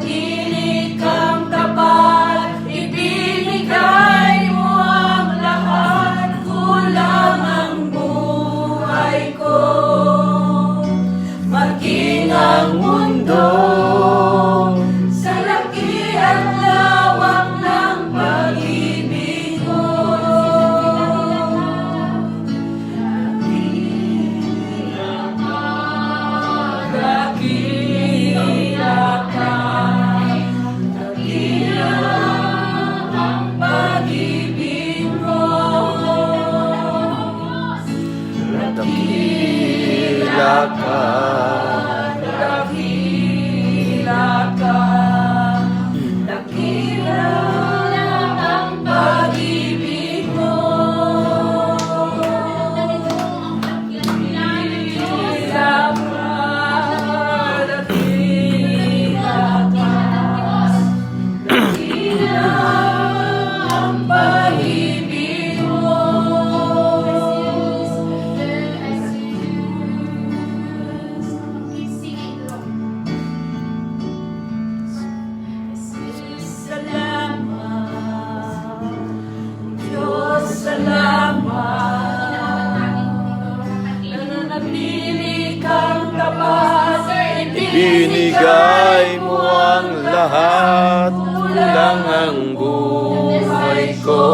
nananatili kang tapat, ibinigay mo ang lahat, kulang ang buhay ko. Maging ang mundo sa laki at lawak ng pag-ibig mo. Dakila ka, dakila ang pag-ibig mo. Dakila ka, Dakila ka, dakila ang pag-ibig mo. Dakila ka, dakila ka, dakila ang pag-ibig mo. Salamat, Diyos, salamat. Nananatili kang tapat, binigay mo ang lahat, kulang ang buhay ko.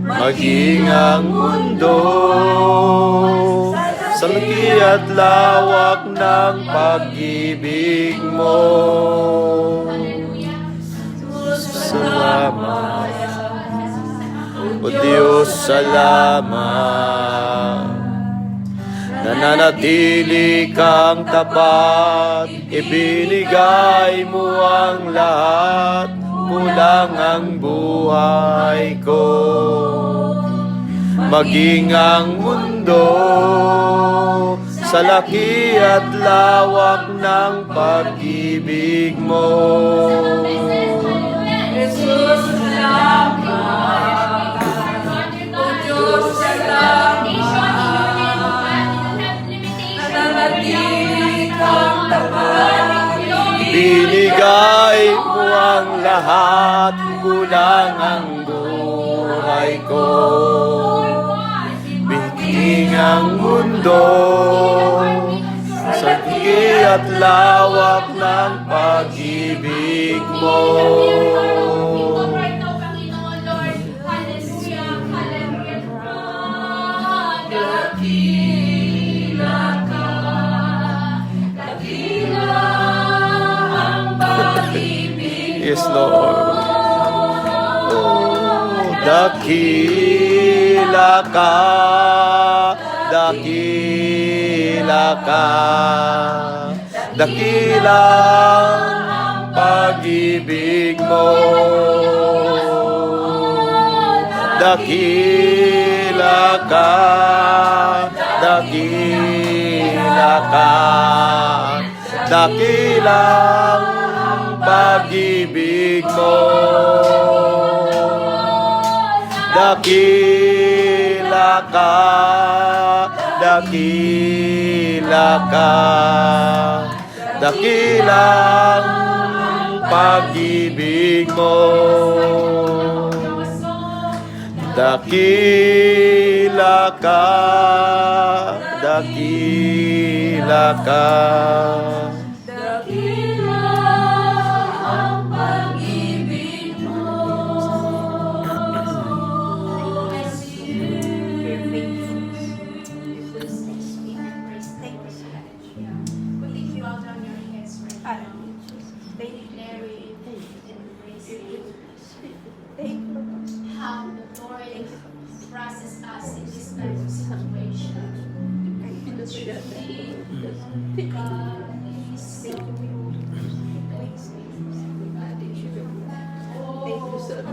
Maging ang mundo sa laki at lawak ng pag-ibig mo. Salamat, O Diyos, salamat. Nananatili kang tapat, ibinigay mo ang lahat, kulang ang buhay ko. Maging ang mundo sa laki at lawak ng pag-ibig mo. Jesus, salamat. O Diyos, salamat. Nananatili kang tapat, Binigay mo ang lahat, kulang ang buhay ko. Biging ang mundo sa laki at lawak ng pag-ibig mo. dakila ka, dakila ang pag-ibig Yes, Lord. Oh, dakila ka, dakila ka, dakila ang pag-ibig mo. Dakila ka, dakila ka, dakilang pag-ibig mo. Dakila ka, dakila ka, dakilang pag-ibig mo. Dakila ka, dakila ka. dakila ang pag-ibig mo. How the Lord process us in this kind of situation. God is so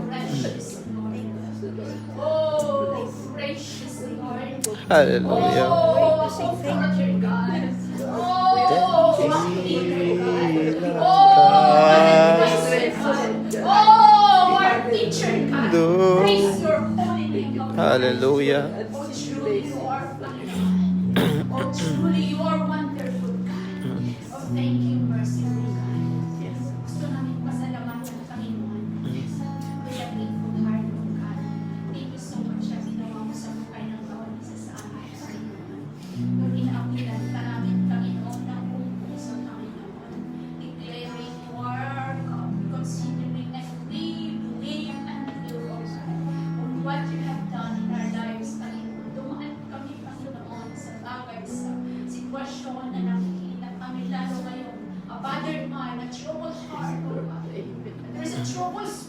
precious, Lord. Oh, gracious Lord. Hallelujah. Oh, Father God. Oh, Healer God. Oh, Advisor God. Oh, our teacher God. Praise your holy name, Lord. Hallelujah. Oh, truly you are wonderful. Oh, truly you are wonderful, God. Oh, thank you, merciful God.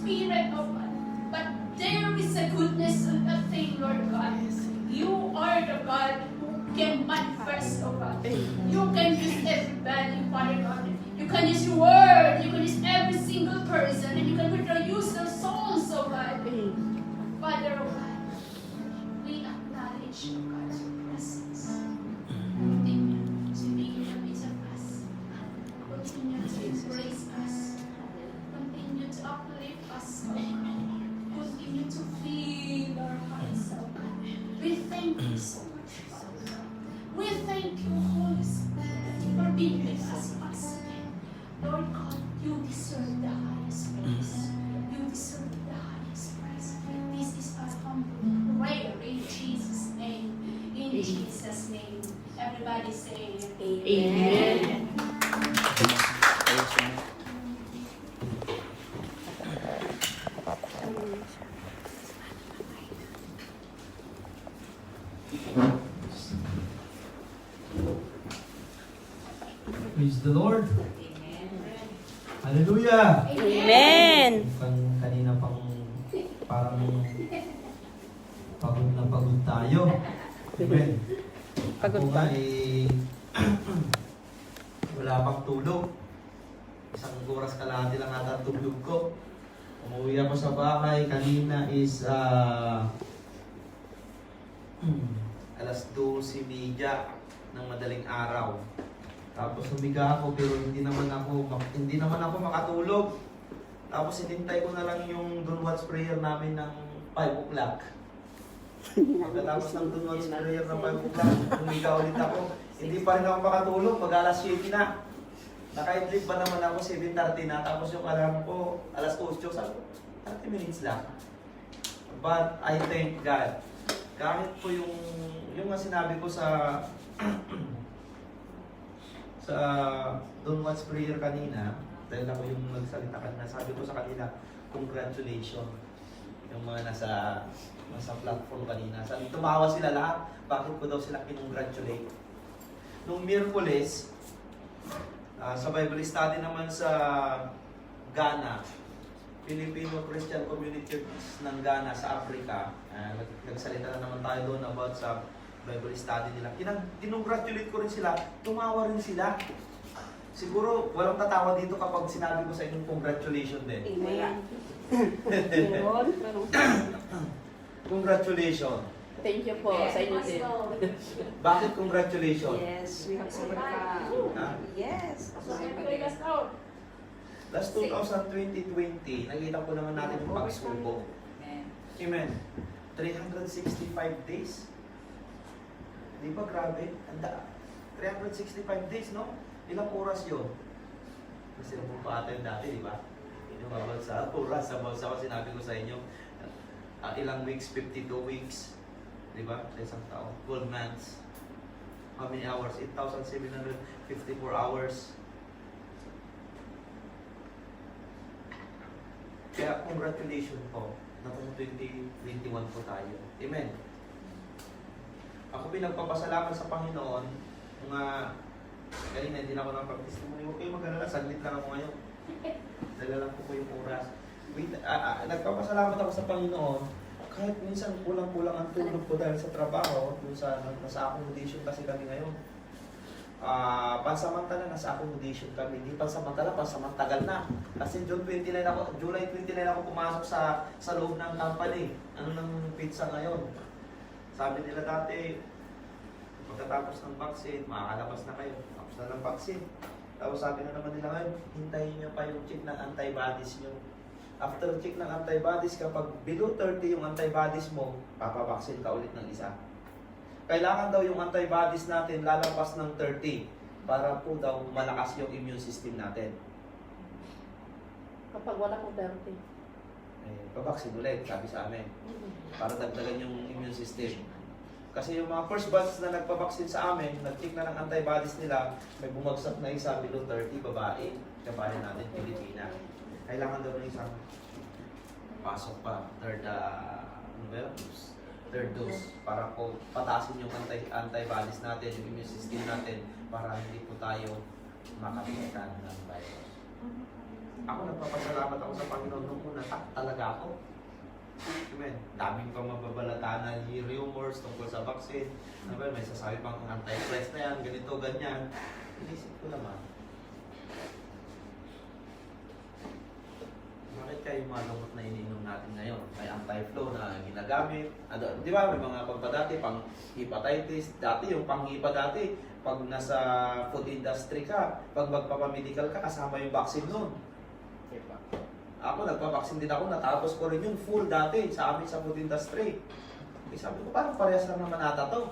spirit, oh God. But there is a goodness of the thing, Lord God. You are the God who can manifest, oh God. You can use everybody, Father God. You can use your word. You can use every single person. And you can use their souls, oh God. Father, oh God. We acknowledge, oh God, your presence. Continue to be in the midst of us. Continue to embrace us. Continue to uplift us, oh God. Continue to fill our hearts, oh God. We thank you so much, Father. We thank you, Holy Spirit, for being with us once again. Lord God, you deserve the highest praise. You deserve the highest praise. This is our humble prayer in Jesus' name. In Jesus' name. Everybody say Amen. Praise the Lord. Hallelujah. Amen. Kanina pang parang pagod na pagod tayo. Amen. Pagod Ako pa? nga wala pang tulog. Isang oras kalahati lang ata tulog ko. Umuwi ako sa bahay. Kanina is alas 12:30 ng madaling araw. Tapos humiga ako pero hindi naman ako makatulog. Tapos hinintay ko na lang yung Don't Watch prayer namin ng 5 o'clock. Pagkatapos ng Don't Watch prayer ng 5 o'clock, humiga ulit ako. Hindi pa rin ako makatulog, mag alas 7 na. Naka-idlip pa naman ako, 7:30 na. Tapos yung alarm ko, alas 8, sabi ko, 30 minutes lang. But I thank God. Kahit po yung nga sinabi ko sa sa Don't Watch prayer kanina, dahil ako yung nagsalita kanina, sabi ko sa kanila, congratulations. Yung mga nasa platform kanina. Sabi, tumawa sila lahat. Bakit ko daw sila kinongratulate? Nung Miyerkules, sa Bible study naman sa Ghana, Filipino Christian Community ng Ghana sa Africa, nagsalita na naman tayo doon about sa Bible study nila. Kinongratulate ko rin sila, tumawa rin sila. Siguro walang tatawa dito kapag sinabi ko sa inyong congratulations din. Amen. Congratulations. Thank you po sa inyo din. Bakit congratulations? Yes, we have overcome. Ha? Yes. Last 2020, nakita ko naman natin yung pagsubok. Amen. 365 days. Di ba grabe? Anda. 365 days, no? Ilang oras yun? Kasi nung pa atin dati, di ba? Yung about sa oras, about sa sinabi ko sa inyo, ilang weeks, 52 weeks. Di ba? Sa isang taon. 12 months. How many hours? 8,754 hours. Kaya congratulations po. Nasa 2021 po tayo. Amen. Ako pinagpapasalamat sa Panginoon. Mga kanina hindi na ako nakapag-testimony. Huwag kayo mag-alala. Saglit lang ako ngayon. Dala po yung oras. Nagpapasalamat ako sa Panginoon. Kahit minsan kulang-kulang ang tulog ko dahil sa trabaho. Nasa accommodation kasi kami ngayon. Pansamantala nasa accommodation kami. Hindi pansamantala, pansamantagal na. Kasi July 29 ako pumasok sa loob ng company. Ano ng pizza ngayon? Sabi nila dati, pagkatapos ng vaccine, makakalabas na kayo. Tapos na ng vaccine. Tapos sabi na naman nila ngayon, hintayin nyo pa yung check ng antibodies nyo. After check ng antibodies, kapag below 30 yung antibodies mo, papabaksin ka ulit ng isa. Kailangan daw yung antibodies natin lalabas ng 30 para po daw malakas yung immune system natin. Kapag wala kong 30. Pabaksin ulit, sabi sa amin. Para dagdagan yung immune system. Kasi yung mga first batch na nagpabaksin sa amin, nag-check na ng antibodies nila, may bumagsak na isa below 30, babae. Kabayan natin, Pilipina. Kailangan daw ng isang pasok pa, third dose para po patasin yung antibodies natin, yung immune system natin para hindi po tayo makapitan ng virus. Ako nagpapasalamat ako sa Panginoon nung una, talaga ako. Amen. Daming pang mababalatanan, rumors tungkol sa vaccine. May sasabi pang anti-Christ na yan, ganito, ganyan. Inisip ko naman, bakit kayo yung mga gamot na iniinom natin ngayon? May anti-flu na ginagamit. Di ba, may mga pagpadati, pang hepatitis. Dati, yung pang-hipa dati, pag nasa food industry ka, pag magpapamedical ka, kasama yung vaccine nun. Ako, nagpa-vaccine din ako, natapos ko rin yung full dati sa amin sa food industry. Sabi ko, parang parehas lang naman ata to.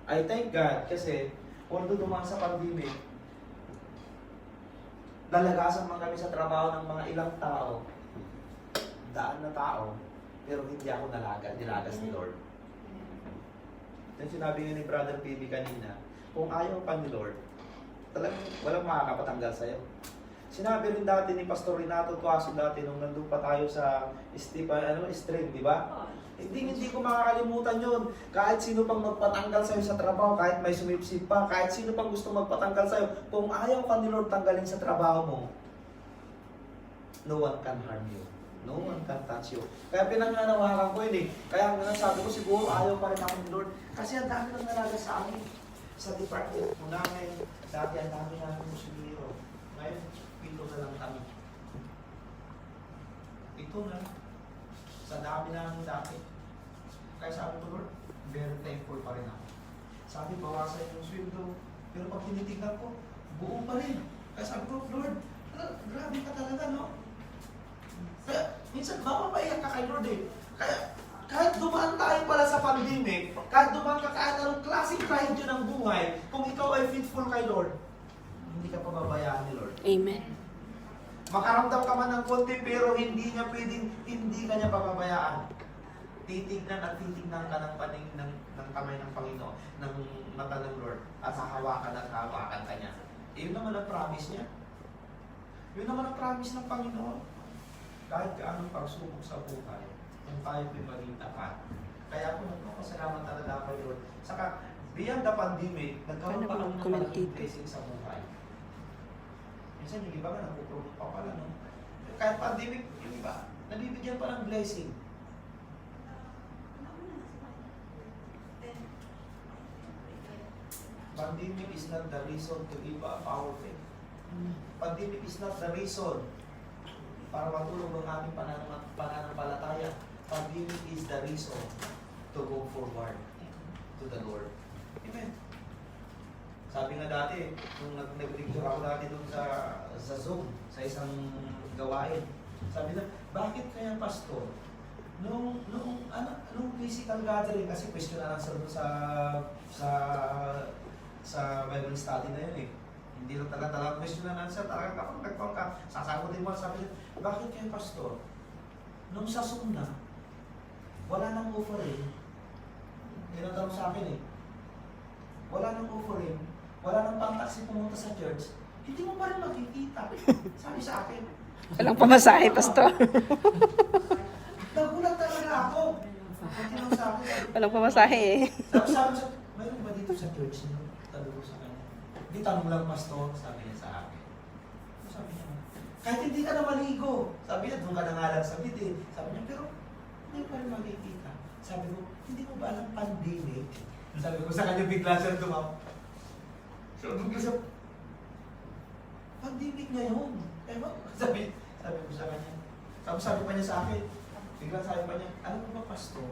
I thank God kasi, although dumaan sa pandemic, nalagasan man kami sa trabaho ng mga ilang tao, daan na tao, pero hindi ako nilagas ni Lord. Yung sinabi nga ni Brother PB kanina, kung ayaw pa ni Lord, talagang walang makakapatanggal sa'yo. Sinabi rin dati ni Pastor Renato Tuaso dati nung nandun pa tayo sa stream, di ba? Hindi ko makakalimutan yun. Kahit sino pang magpatanggal sa'yo sa trabaho, kahit may sumipsip pa, kahit sino pang gusto magpatanggal sa'yo, kung ayaw ka ni Lord tanggalin sa trabaho mo, no one can harm you. No one can touch you. Kaya pinananawakan ko yun eh. Kaya nga sabi ko siguro ayaw pa rin ako ni Lord. Kasi ang dami ng nalaga sa amin. Sa department mo namin, dati ang dami namin musuliro. Ngayon, pito na lang kami. Ito na. Sa dami namin dati. Kaya sabi ko, Lord, very thankful pa rin ako. Sabi, bawasan yung sweldo. Pero pag tinitignan ko, buo pa rin. Kaya sabi ko, Lord, grabe ka talaga, no? Kaya, minsan, mapapaiyak ka kay Lord eh. Kaya, kahit dumaan tayo pala sa pandemic, kahit dumaan ka kahit anong klaseng tragedy ng buhay, kung ikaw ay faithful kay Lord, hindi ka pababayaan ni Lord. Amen. Makaramdam ka man ng konti, pero hindi hindi ka niya pababayaan. Titignan at titignan ka ng paning ng kamay ng Panginoon, ng mata ng Lord, at hahawakan ka niya. Yun naman ang promise niya. Yun naman ang promise ng Panginoon. Kahit anong pagsubok sa buhay, kung tayo may maging tapat. Kaya ako nagpapasalamat talaga kay Lord. Saka, beyond the pandemic, nagkaroon pa kami ng malaking blessing sa buhay. Minsan yung iba nga napupromote pa pala, no? Kahit pandemic, yung iba, nabibigyan pa ng blessing. Pandemic is not the reason to give up our faith. Pandemic is not the reason para matulog ang aming pananampalataya. Pandemic is the reason to go forward to the Lord. Amen. Sabi nga dati, nung nag-lecture ako dati doon sa Zoom, sa isang gawain, sabi na, bakit kaya pastor? Nung physical gathering, kasi question na lang sa Bible study na yun eh. Hindi lang talaga question and answer, talagang kapag nagpang ka, sasagutin mo, sabi niya, bakit kayo pastor? Nung sa Zoom na, wala nang offering. Tinatanong sa akin eh, wala nang offering, wala nang pang-taxi pumunta sa church, hindi mo pa rin makikita. Sabi sa akin. Walang pamasahe, pastor. Nagulat talaga ako. Tinanong sa akin, Walang pamasahe eh. sabi sa, mayroon ba dito sa church niyo? Tanong ko sa kanya. Hindi, tanong lang pastor, sabi niya sa akin. Sabi niya, kahit hindi ka na maligo. Sabi niya, doon ka na nga lang sa bitin. Sabi niya, pero hindi pa rin makikita. Sabi ko, hindi mo ba alam pandemic? Sabi ko sa kanya, bigla siya tumawa. So, doon sa pandemic ngayon. Ewan, sabi ko sa kanya. Tapos sabi pa niya sa akin, bigla sabi pa niya, alam mo ba pastor,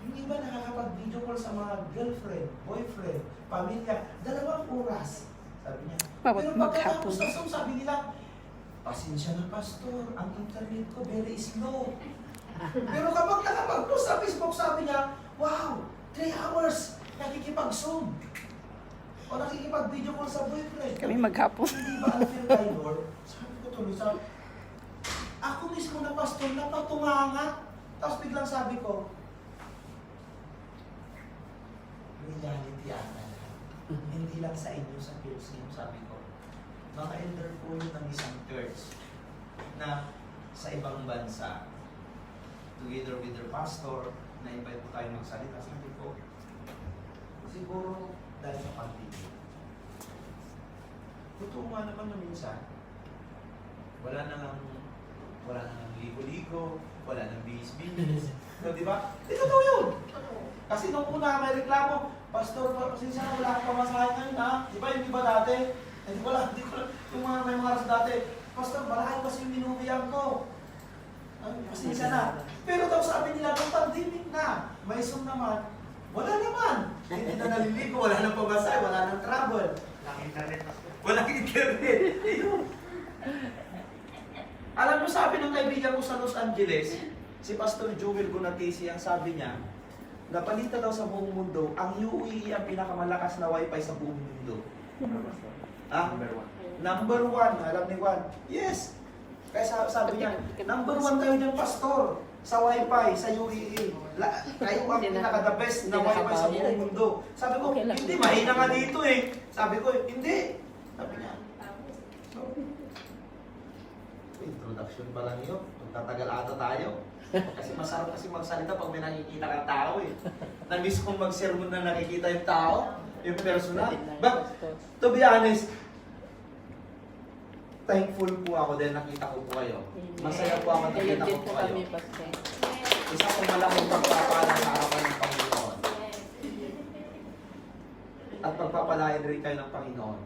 yung iba nakakapag-video call sa mga girlfriend, boyfriend, pamilya, 2 oras. Sabi niya. Pero pagkatapos na Zoom, sabi nila, pasensya na pastor, ang internet ko very slow. Pero kapag nakapag-post sa Facebook, sabi niya, wow, 3 hours, nakikipag-Zoom. O nakikipag-video call sa boyfriend. Kami maghapon. Hindi ba ang feel kay Lord? Sabi ko tuloy, ako mismo na pastor, napatunganga. Tapos biglang sabi ko, reality ata na. Hindi lang sa inyo sa Pilsen, sabi ko. Mga elder po yun ng isang church na sa ibang bansa, together with their pastor, na-invite po tayo magsalita. Sabi ko, siguro dahil sa pandemic. Totoo nga naman na minsan, wala nang ligo-ligo, wala nang bihis-bihis. No, di ba? Di totoo yun. Kasi nung una may reklamo, Pastor, pasensya na, wala akong pamasahe ngayon ha. Di ba yung iba dati? Hindi ko lang, yung mga may mga aras dati, Pastor, malahay kasi yung minubiyan ko. Ay, pasensya na. Pero daw sabi nila, nung pandemic na, may Zoom naman, wala naman. Hindi na naliligo, wala nang pamasahe, wala nang travel. Walang internet. Ayun. Alam mo, sabi ng kaibigan ko sa Los Angeles, si Pastor Joel Gunatisi, ang sabi niya, napalita daw sa buong mundo, ang UAE ang pinakamalakas na wifi sa buong mundo. Ah? Number one. Alam ni Juan? Yes. Kaya sabi niya, number one kayo dyan, Pastor, sa wifi, sa UAE. Kayo ang pinaka-the best na wifi sa buong mundo. Sabi ko, hindi, mahina nga dito eh. Sabi ko, hindi. Sabi niya, introduction pa lang yun. Magtatagal ata tayo. Kasi masarap kasi magsalita pag may nakikita kang tao eh. Na-miss kong mag-sermon na nakikita yung tao, yung personal. But, to be honest, thankful po ako dahil nakita ko po kayo. Masaya po ako nakita ko po kayo. Isa pong malaking pagpapala sa harapan ng Panginoon. At pagpapalain rin kayo ng Panginoon.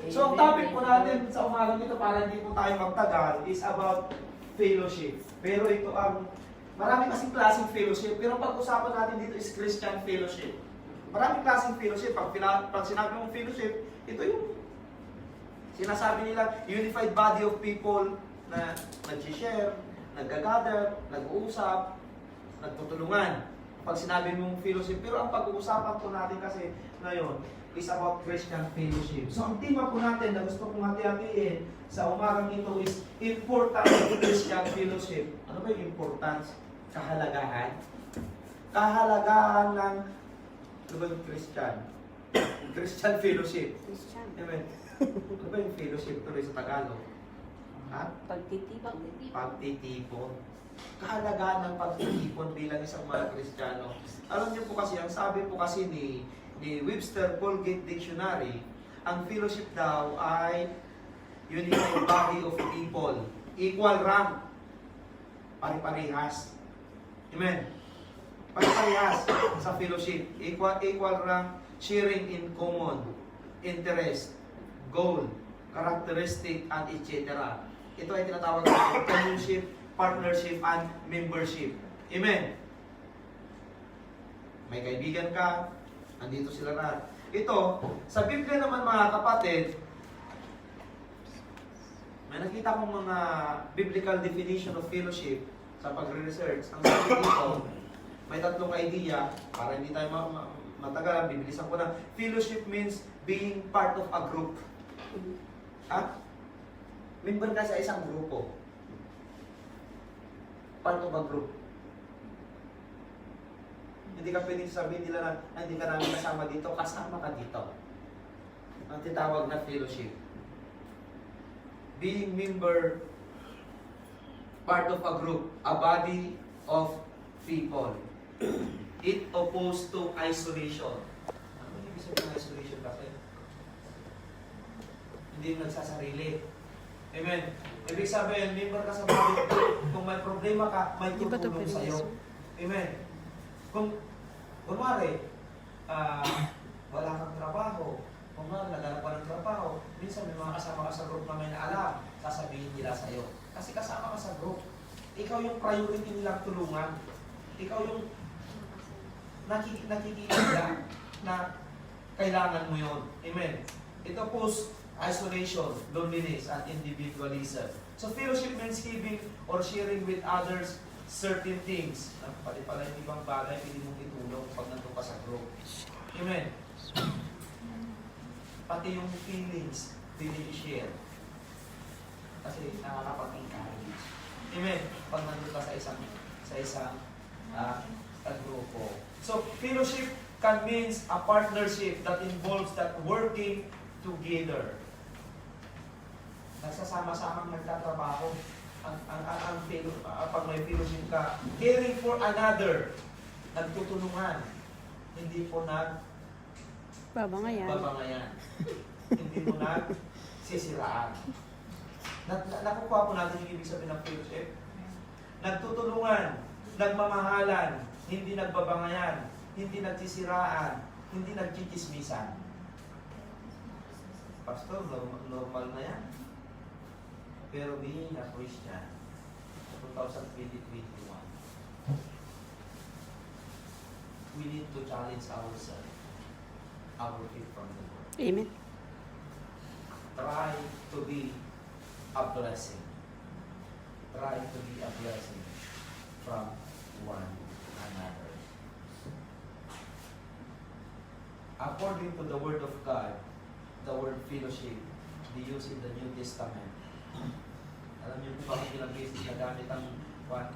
So, ang topic po natin sa umagang ito para hindi po tayo magtagal is about fellowship. Pero ito ang, marami kasing klaseng fellowship, pero pag-usapan natin dito is Christian fellowship. Maraming klaseng fellowship. Pag sinabi mong fellowship, ito yung sinasabi nila, unified body of people na nag-share, nag-gather, nag-uusap, nagtutulungan. Pag sinabi mong fellowship, pero ang pag-uusapan po natin kasi ngayon is about Christian fellowship. So ang tema po natin na gusto kong hati-hatiin sa umagang ito is importance of Christian fellowship. Ano ba yung importance? Kahalagahan? Kahalagahan ng ano ba yung Christian? Christian fellowship. Amen. Ano ba yung fellowship tuloy sa Tagalog? Ha? Pagtitipon. Pagtitipon. Kahalagahan ng pagtitipon bilang isang mga Kristiyano. Alam niyo po kasi, ang sabi po kasi ni Webster Colgate Dictionary, ang fellowship daw ay unified body of people. Equal rank. Pari-parihas. Amen. Pari-parihas sa fellowship. Equal rank, sharing in common, interest, goal, characteristic, and etc. Ito ay tinatawag na fellowship, partnership, and membership. Amen. May kaibigan ka, andito sila na. Ito, sa Biblia naman mga kapatid, may nakita kong mga biblical definition of fellowship sa pagre-research. Ang sabi dito, may tatlong idea, para hindi tayo matagal, bibilisan ko na. Fellowship means being part of a group. Ha? Member ka sa isang grupo. Part of a group. Hindi ka pwedeng sabihin nila na hindi ka namin kasama dito, kasama ka dito. Ang titawag na fellowship. Being member, part of a group, a body of people. It opposed to isolation. Ano yung ibig sabihin ng isolation kasi? Hindi nagsasarili. Amen. Ibig sabihin, member ka sa body, kung may problema ka, may tutulong sa'yo. Amen. Kung, kunwari, wala kang trabaho, kung naghanap ka ng trabaho, minsan may mga kasama ka sa group na may naalam, sasabihin nila sa'yo. Kasi kasama ka sa group. Ikaw yung priority nilang tulungan. Ikaw yung nakikita na kailangan mo yun. Amen. Ito post-isolation, loneliness, and individualism. So fellowship means giving or sharing with others certain things. Pati pala yung ibang bagay, pwede mong itulong pag nandun ka sa group. Amen. Pati yung feelings, pwede i-share. Kasi nakakapag-encourage. Amen. Pag nandun ka sa isang grupo. So, fellowship can means a partnership that involves that working together. Nagsasama-samang nagtatrabaho. Pag may fellowship ka, caring for another, nagtutulungan, hindi po babangayan. Hindi mo nagsisiraan. Nakukuha po natin yung ibig sabihin ng fellowship. Nagtutulungan, nagmamahalan, hindi nagbabangayan, hindi nagsisiraan, hindi nagchichismisan. Pastor, normal na yan. Pero being a Christian, 2021, we need to challenge ourselves, our faith from the Lord. Amen. Try to be a blessing. Try to be a blessing from one another. According to the Word of God, the word fellowship, they use in the New Testament. Alam niyo po bakit ilang beses nagamit ang one?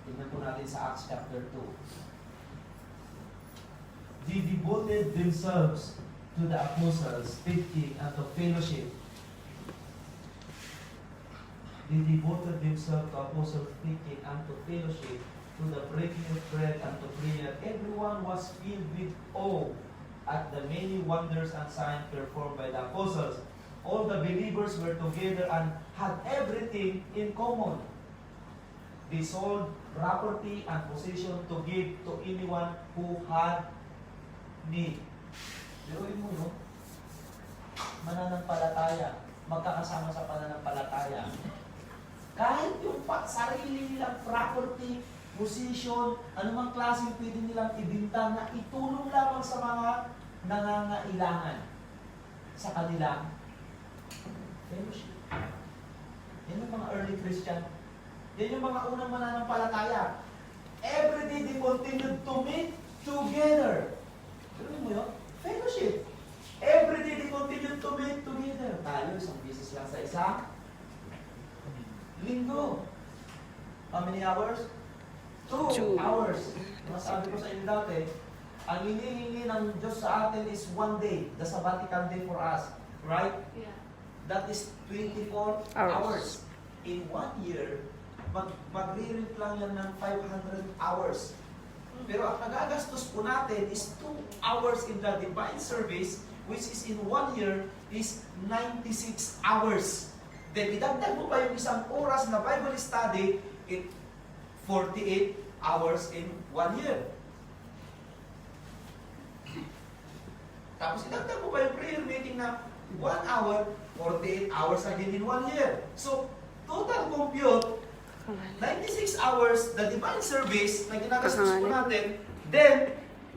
Tingnan po natin sa Acts chapter 2. They devoted themselves to the apostles, speaking and to fellowship. They devoted themselves to apostles, speaking and to fellowship, to the breaking of bread and to prayer. Everyone was filled with awe at the many wonders and signs performed by the apostles. All the believers were together and had everything in common. They sold property and possession to give to anyone who had need. Biruin mo yun. Mananampalataya. Magkakasama sa pananampalataya. Kahit yung sarili nilang property, position, anumang klaseng pwede nilang ibinta na itulong lamang sa mga nangangailangan sa kanilang fellowship. Yan yung mga early Christian. Yan yung mga unang mananampalataya. Every day they continued to meet together. Ano mo yun? Fellowship. Every day they continued to meet together. Tayo, isang beses lang sa isang linggo. How many hours? 2 hours. Masabi ko sa inyo dati, ang hinihingi ng Diyos sa atin is 1 day, the sabbatical day for us. Right? Yeah. That is 24 hours. In 1 year, magre-rent lang yan ng 500 hours. Pero ang nagagastos po natin is 2 hours in the divine service, which is in 1 year is 96 hours. Then idagdag mo pa yung isang oras na Bible study, 48 hours in 1 year. Tapos idagdag mo pa yung prayer meeting na 1 hour, 48 hours again in 1 year. So, total compute, 96 hours, the divine service na ginagastos po natin, then,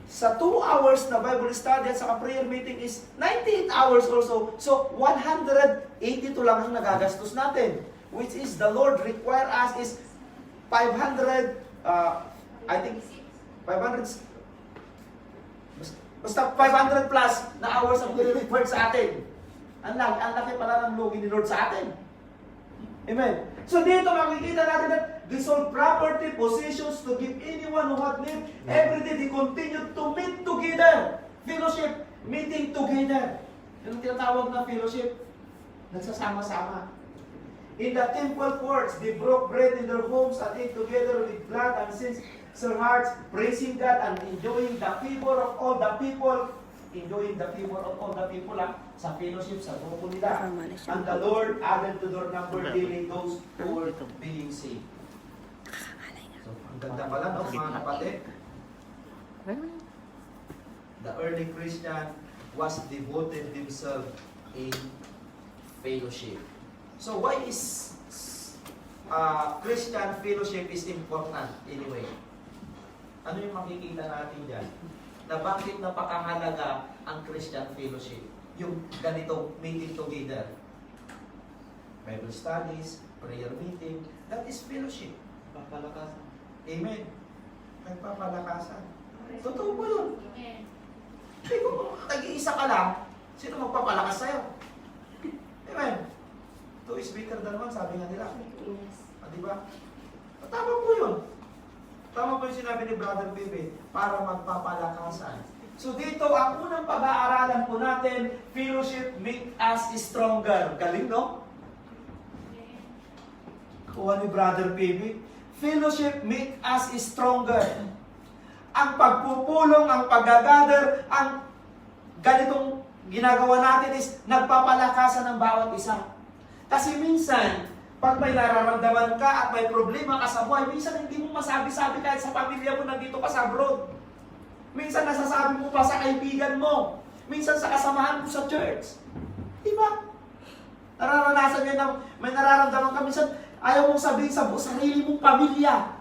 sa 2 hours na Bible study at saka prayer meeting is 98 hours also. So, 182 lang ang nagagastos natin. Which is, the Lord require us is 500, I think, 500, basta 500 plus na hours ang required sa atin. Ang laki pala ng lugi ni Lord sa atin. Amen. So dito makikita natin that they sold property, possessions to give anyone who had need. Every day they continued to meet together. Fellowship, meeting together. Yung tinatawag na fellowship, nagsasama-sama. In the temple courts, they broke bread in their homes and ate together with glad and sincere hearts, praising God and enjoying the favor of all the people. Enjoying the favor of all the people sa fellowship, sa grupo nila. And the Lord added to their number daily those who were being saved. So, ang ganda pala, no, mga kapatid? The early Christian was devoted themselves in fellowship. So, why is Christian fellowship is important anyway? Ano yung makikita natin dyan? Na bakit napakahalaga ang Christian fellowship? Yung ganitong meeting together. Bible studies, prayer meeting, that is fellowship. Papalakasan. Amen. Nagpapalakasan. Totoo po yun. Amen. Hindi kung nag-iisa ka lang, sino magpapalakas sa'yo? Amen. Two is better than one, sabi nga nila. Yes. Diba? Tama po yun. Tama po yung sinabi ni Brother Bebe, para magpapalakasan. So dito, ang unang pag-aaralan po natin, fellowship make us stronger. Galing, no? Kuha ni Brother Bebe. Fellowship make us stronger. Ang pagpupulong, ang pag-gather, ang ganitong ginagawa natin is nagpapalakasan ng bawat isa. Kasi minsan, pag may nararamdaman ka at may problema ka sa buhay, minsan hindi mo masabi-sabi kahit sa pamilya mo, nandito ka sa abroad. Minsan nasasabi mo pa sa kaibigan mo. Minsan sa kasamahan mo sa church. Diba? Nararanasan nyo na may nararamdaman ka. Minsan ayaw mong sabihin sa sarili mong pamilya.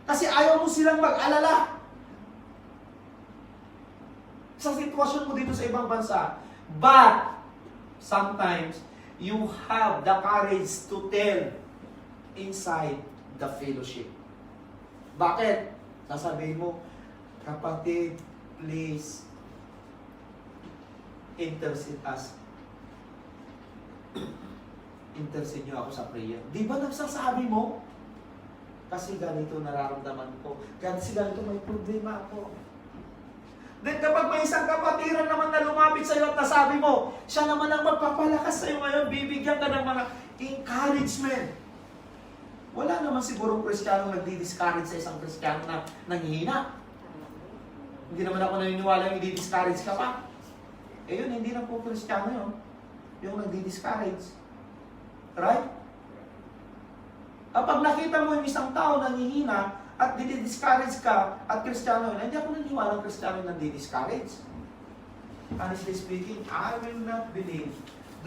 Kasi ayaw mo silang mag-alala. Sa sitwasyon mo dito sa ibang bansa. But, sometimes, you have the courage to tell inside the fellowship. Bakit? Sasabihin mo, kapatid, please, intercede us. Intercede nyo ako sa prayer. Di ba nagsasabi mo? Kasi ganito nararamdaman ko. Kasi ganito may problema ako. Then kapag may isang kapatiran naman na lumapit sa iyo at nasabi mo, siya naman ang magpapalakas sa iyo ngayon, bibigyan ka ng mga encouragement. Wala naman sigurong Kristiyano nagdi-discourage sa isang Kristiyano na nanghihina. Hindi naman ako naniniwala yung i-discourage ka pa. Eh yun, hindi na po Kristiyano yun. Yung nagdi-discourage. Right? Kapag nakita mo yung isang tao nanghihina at di-discourage ka at Kristiyano yun, hindi ako naniniwala ng Kristiyano yung nagdi-discourage. Honestly speaking, I will not believe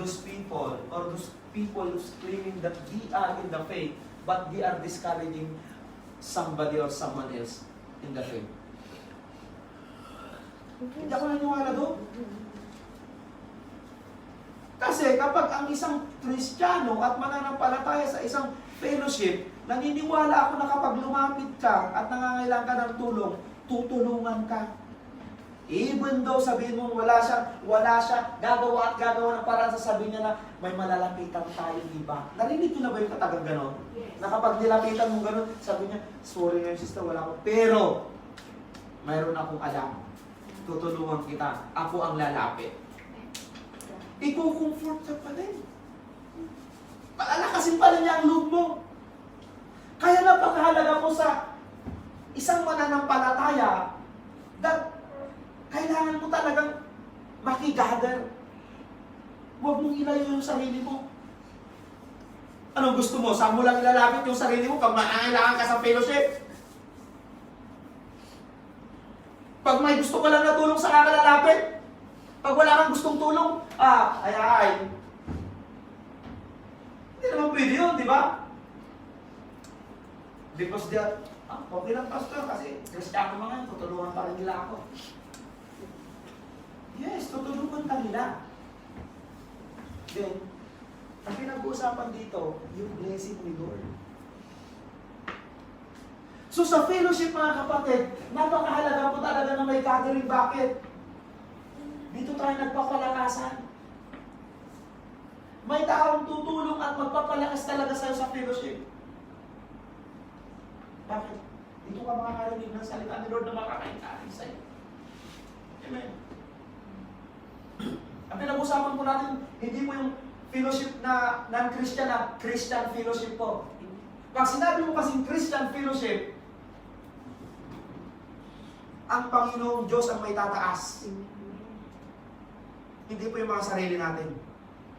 those people or those people who's claiming that they are in the faith but they are discouraging somebody or someone else in the faith. Hindi ako naniniwala doon. Kasi kapag ang isang Kristiyano at mananampalataya sa isang fellowship, naniniwala ako na kapag lumapit ka at nangangailangan ka ng tulong, tutulungan ka. Even though sabihin mo wala siya, gagawa at gagawa ng paraan, sasabihin niya na may malalapitan tayo, iba. Narinig ko na ba yung katagang gano'n? Yes. Na kapag nilapitan mo gano'n, sabi niya, sorry ngayon sister, wala ko. Pero, mayroon akong alam. Tutulungan kita. Ako ang lalapit. Iko-comfort ka pa din. Paalakasin pala niya ang loob mo. Kaya napakahalaga po sa isang mananampalataya that kailangan mo talagang makigather. Huwag mong ilayo yung sarili mo. Anong gusto mo? Saan mo lang ilalapit yung sarili mo pag makakailangan ka sa fellowship? Pag may gusto ka lang na tulong sa kakalalapit? Pag wala kang gustong tulong, ay. Hindi naman pwede yun, di ba? Because okay lang pastor kasi Kristiyano mga yun, tutulungan pa rin nila ako. Yes, tutulungan ka nila. Then, ang pinag-uusapan dito, yung blessing ni Lord. So sa fellowship mga kapatid, napakahalaga po talaga na may gathering. Bakit? Dito tayo nagpapalakasan. May taong tutulong at magpapalakas talaga sa'yo sa fellowship. Bakit? Dito ka makakarinig ng salita ni Lord na makakaintarin sa'yo. Amen. Ang pinag-usapan po natin, hindi mo yung fellowship na non-Christian na Christian fellowship po. Pag sinabi mo kasing Christian fellowship, ang Panginoong Diyos ang may tataas. Hindi po yung mga sarili natin.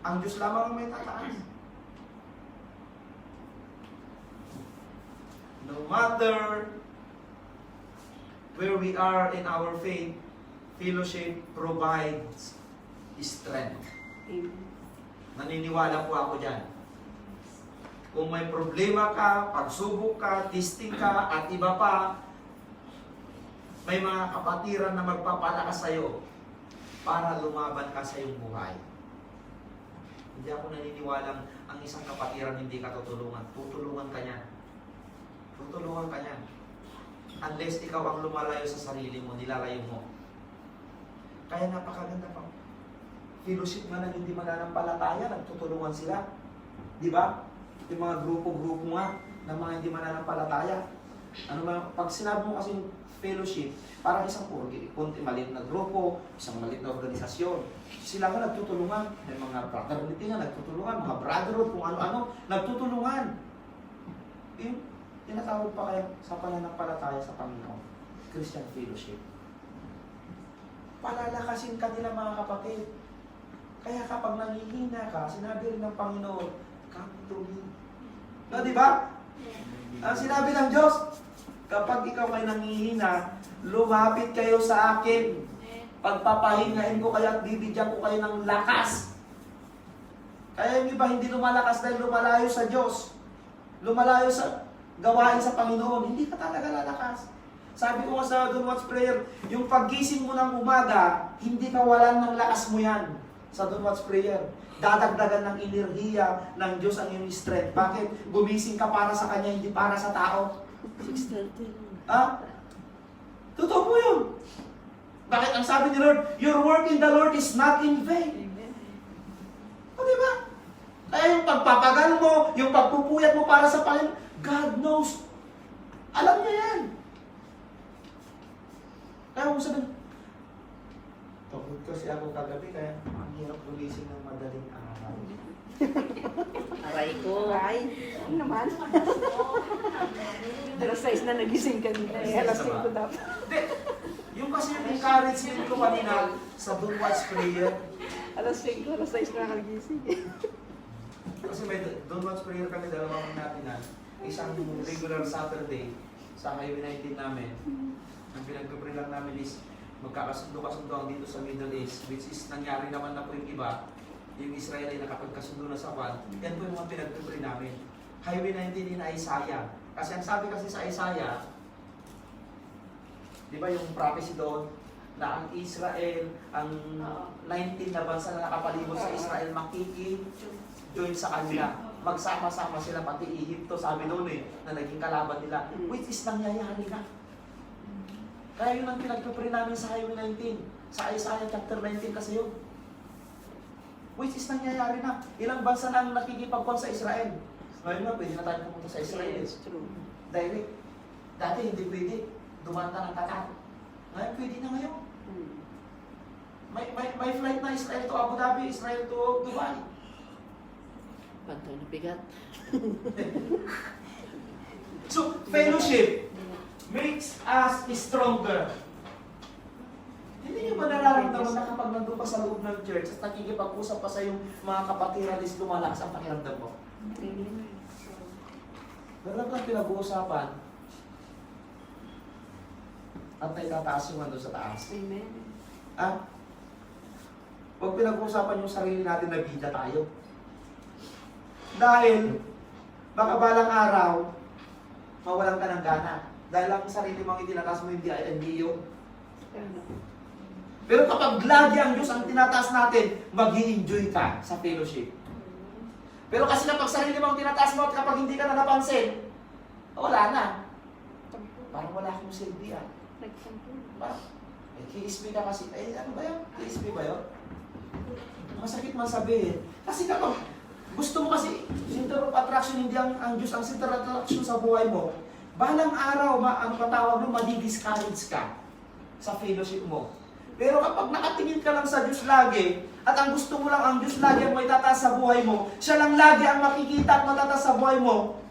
Ang Diyos lamang ang may tataas. No matter where we are in our faith, fellowship provides strength. Naniniwala po ako dyan. Kung may problema ka, pagsubok ka, testing ka, at iba pa, may mga kapatiran na magpapalakas sa'yo para lumaban ka sa iyong buhay. Hindi ako naniniwalang ang isang kapatiran hindi ka tutulungan. Tutulungan ka niya. Tutulungan ka niya. Unless ikaw ang lumalayo sa sarili mo, nilalayo mo. Kaya napakaganda pa. Fellowship nga na hindi mananampalataya, nagtutulungan sila. Di ba? Yung mga grupo-grupo nga ng mga hindi mananampalataya. Ano ba, pag sinabi mo kasi fellowship, parang isang kunti maliit na grupo, isang maliit na organisasyon. Sila nga nagtutulungan. May mga fraternity nga nagtutulungan, mga brotherhood, kung ano-ano, nagtutulungan. Yung tinatawag pa kaya sa pananampalataya sa Panginoon, Christian fellowship. palalakasin ka nila mga kapatid. Kaya kapag nangihina ka, sinabi rin ng Panginoon, come to me. No, di ba? Ang sinabi ng Diyos, kapag ikaw ay nangihina, lumapit kayo sa akin. Pagpapahingain ko kayo at bibigyan ko kayo ng lakas. Kaya yung iba hindi lumalakas dahil lumalayo sa Diyos. Lumalayo sa gawain sa Panginoon. Hindi ka talaga lalakas. Sabi ko nga sa Don't Watch Prayer, yung paggising mo ng umaga, hindi ka walan ng lakas mo yan. Sa Don't Watch Prayer, dadagdagan ng enerhiya ng Diyos ang iyong strength. Bakit? Gumising ka para sa Kanya, hindi para sa tao. 6:30. Ha? Totoo po yun. Bakit? Ang sabi ni Lord, your work in the Lord is not in vain. O diba? Kaya yung pagpapagal mo, yung pagpupuyat mo para sa Panginoon, God knows. Alam niya yan. Kaya kung sabihin, pagod kasi ako kagabi, kaya ang hirap gumising ng madaling araw. Aray ko. Aray. Ano naman? Alas 6 na nagising kanina. Alas 5 dapat. Hindi. Yung kasi yung encouragement ko kanina sa Don't Watch Prayer, Alas 5, alas 6 na nagising. kasi may Don't Watch Prayer kami, dalawang natin na isang regular Saturday sa Highway 19 namin. Ang pinag-pray lang namin is magkakasundo-kasundo ang dito sa Middle East, which is nangyari naman na po yung iba, yung Israel ay nakapagkasundo na sa Juan. Yan po yung mga pinag-pray namin. Highway 19 in Isaiah. Kasi ang sabi kasi sa Isaiah, di ba yung prophecy doon, na ang Israel, ang 19 na bansa na nakapalibot sa Israel, makiki-join sa kanila. Magsama-sama sila, pati Egypto, sabi doon na naging kalaban nila, which is nangyayari na. Kaya yun ang pinagpapuri namin sa Highway 19, sa Isaiah chapter 19 kasi yun. Which is nangyayari na. Ilang bansa na ang nakikipagkuhan sa Israel. Ngayon na, pwede na tayo pumunta sa Israel. Yes, true. Direct. Dati hindi pwede. Dumaan ka ng Qatar. Ngayon pwede na ngayon. May flight na Israel to Abu Dhabi, Israel to Dubai. Panto na bigat. So, fellowship makes us stronger. Hindi nyo ba nararamdaman na kapag nandun pa sa loob ng church at nakikipag-usap pa sa yung mga kapatiran is lumalakas ang pakiramdam mo? Meron lang pinag-uusapan at naitataas yung nandun sa taas. Amen. Ah? Huwag pinag-uusapan yung sarili natin na bida tayo. Dahil, baka balang araw, mawalan ka ng gana. Dahil ang sarili mong itinataas mo, hindi yun. Pero kapag lagi ang Diyos ang tinataas natin, mag-i-enjoy ka sa fellowship. Pero kasi kapag sarili mong tinataas mo at kapag hindi ka na napansin, wala na. Parang wala akong silbi ah. Parang, KSP ka kasi, ano ba yun? KSP ba yun? Masakit man sabihin. Kasi kapag gusto mo kasi, center of attraction, hindi ang Diyos ang center of attraction sa buhay mo, balang araw, ang patawag mo, madi-discourage ka sa fellowship mo. Pero kapag nakatingin ka lang sa Diyos lagi, at ang gusto mo lang ang Diyos lagi ang may tataas sa buhay mo, siya lang lagi ang makikita at matataas sa buhay mo,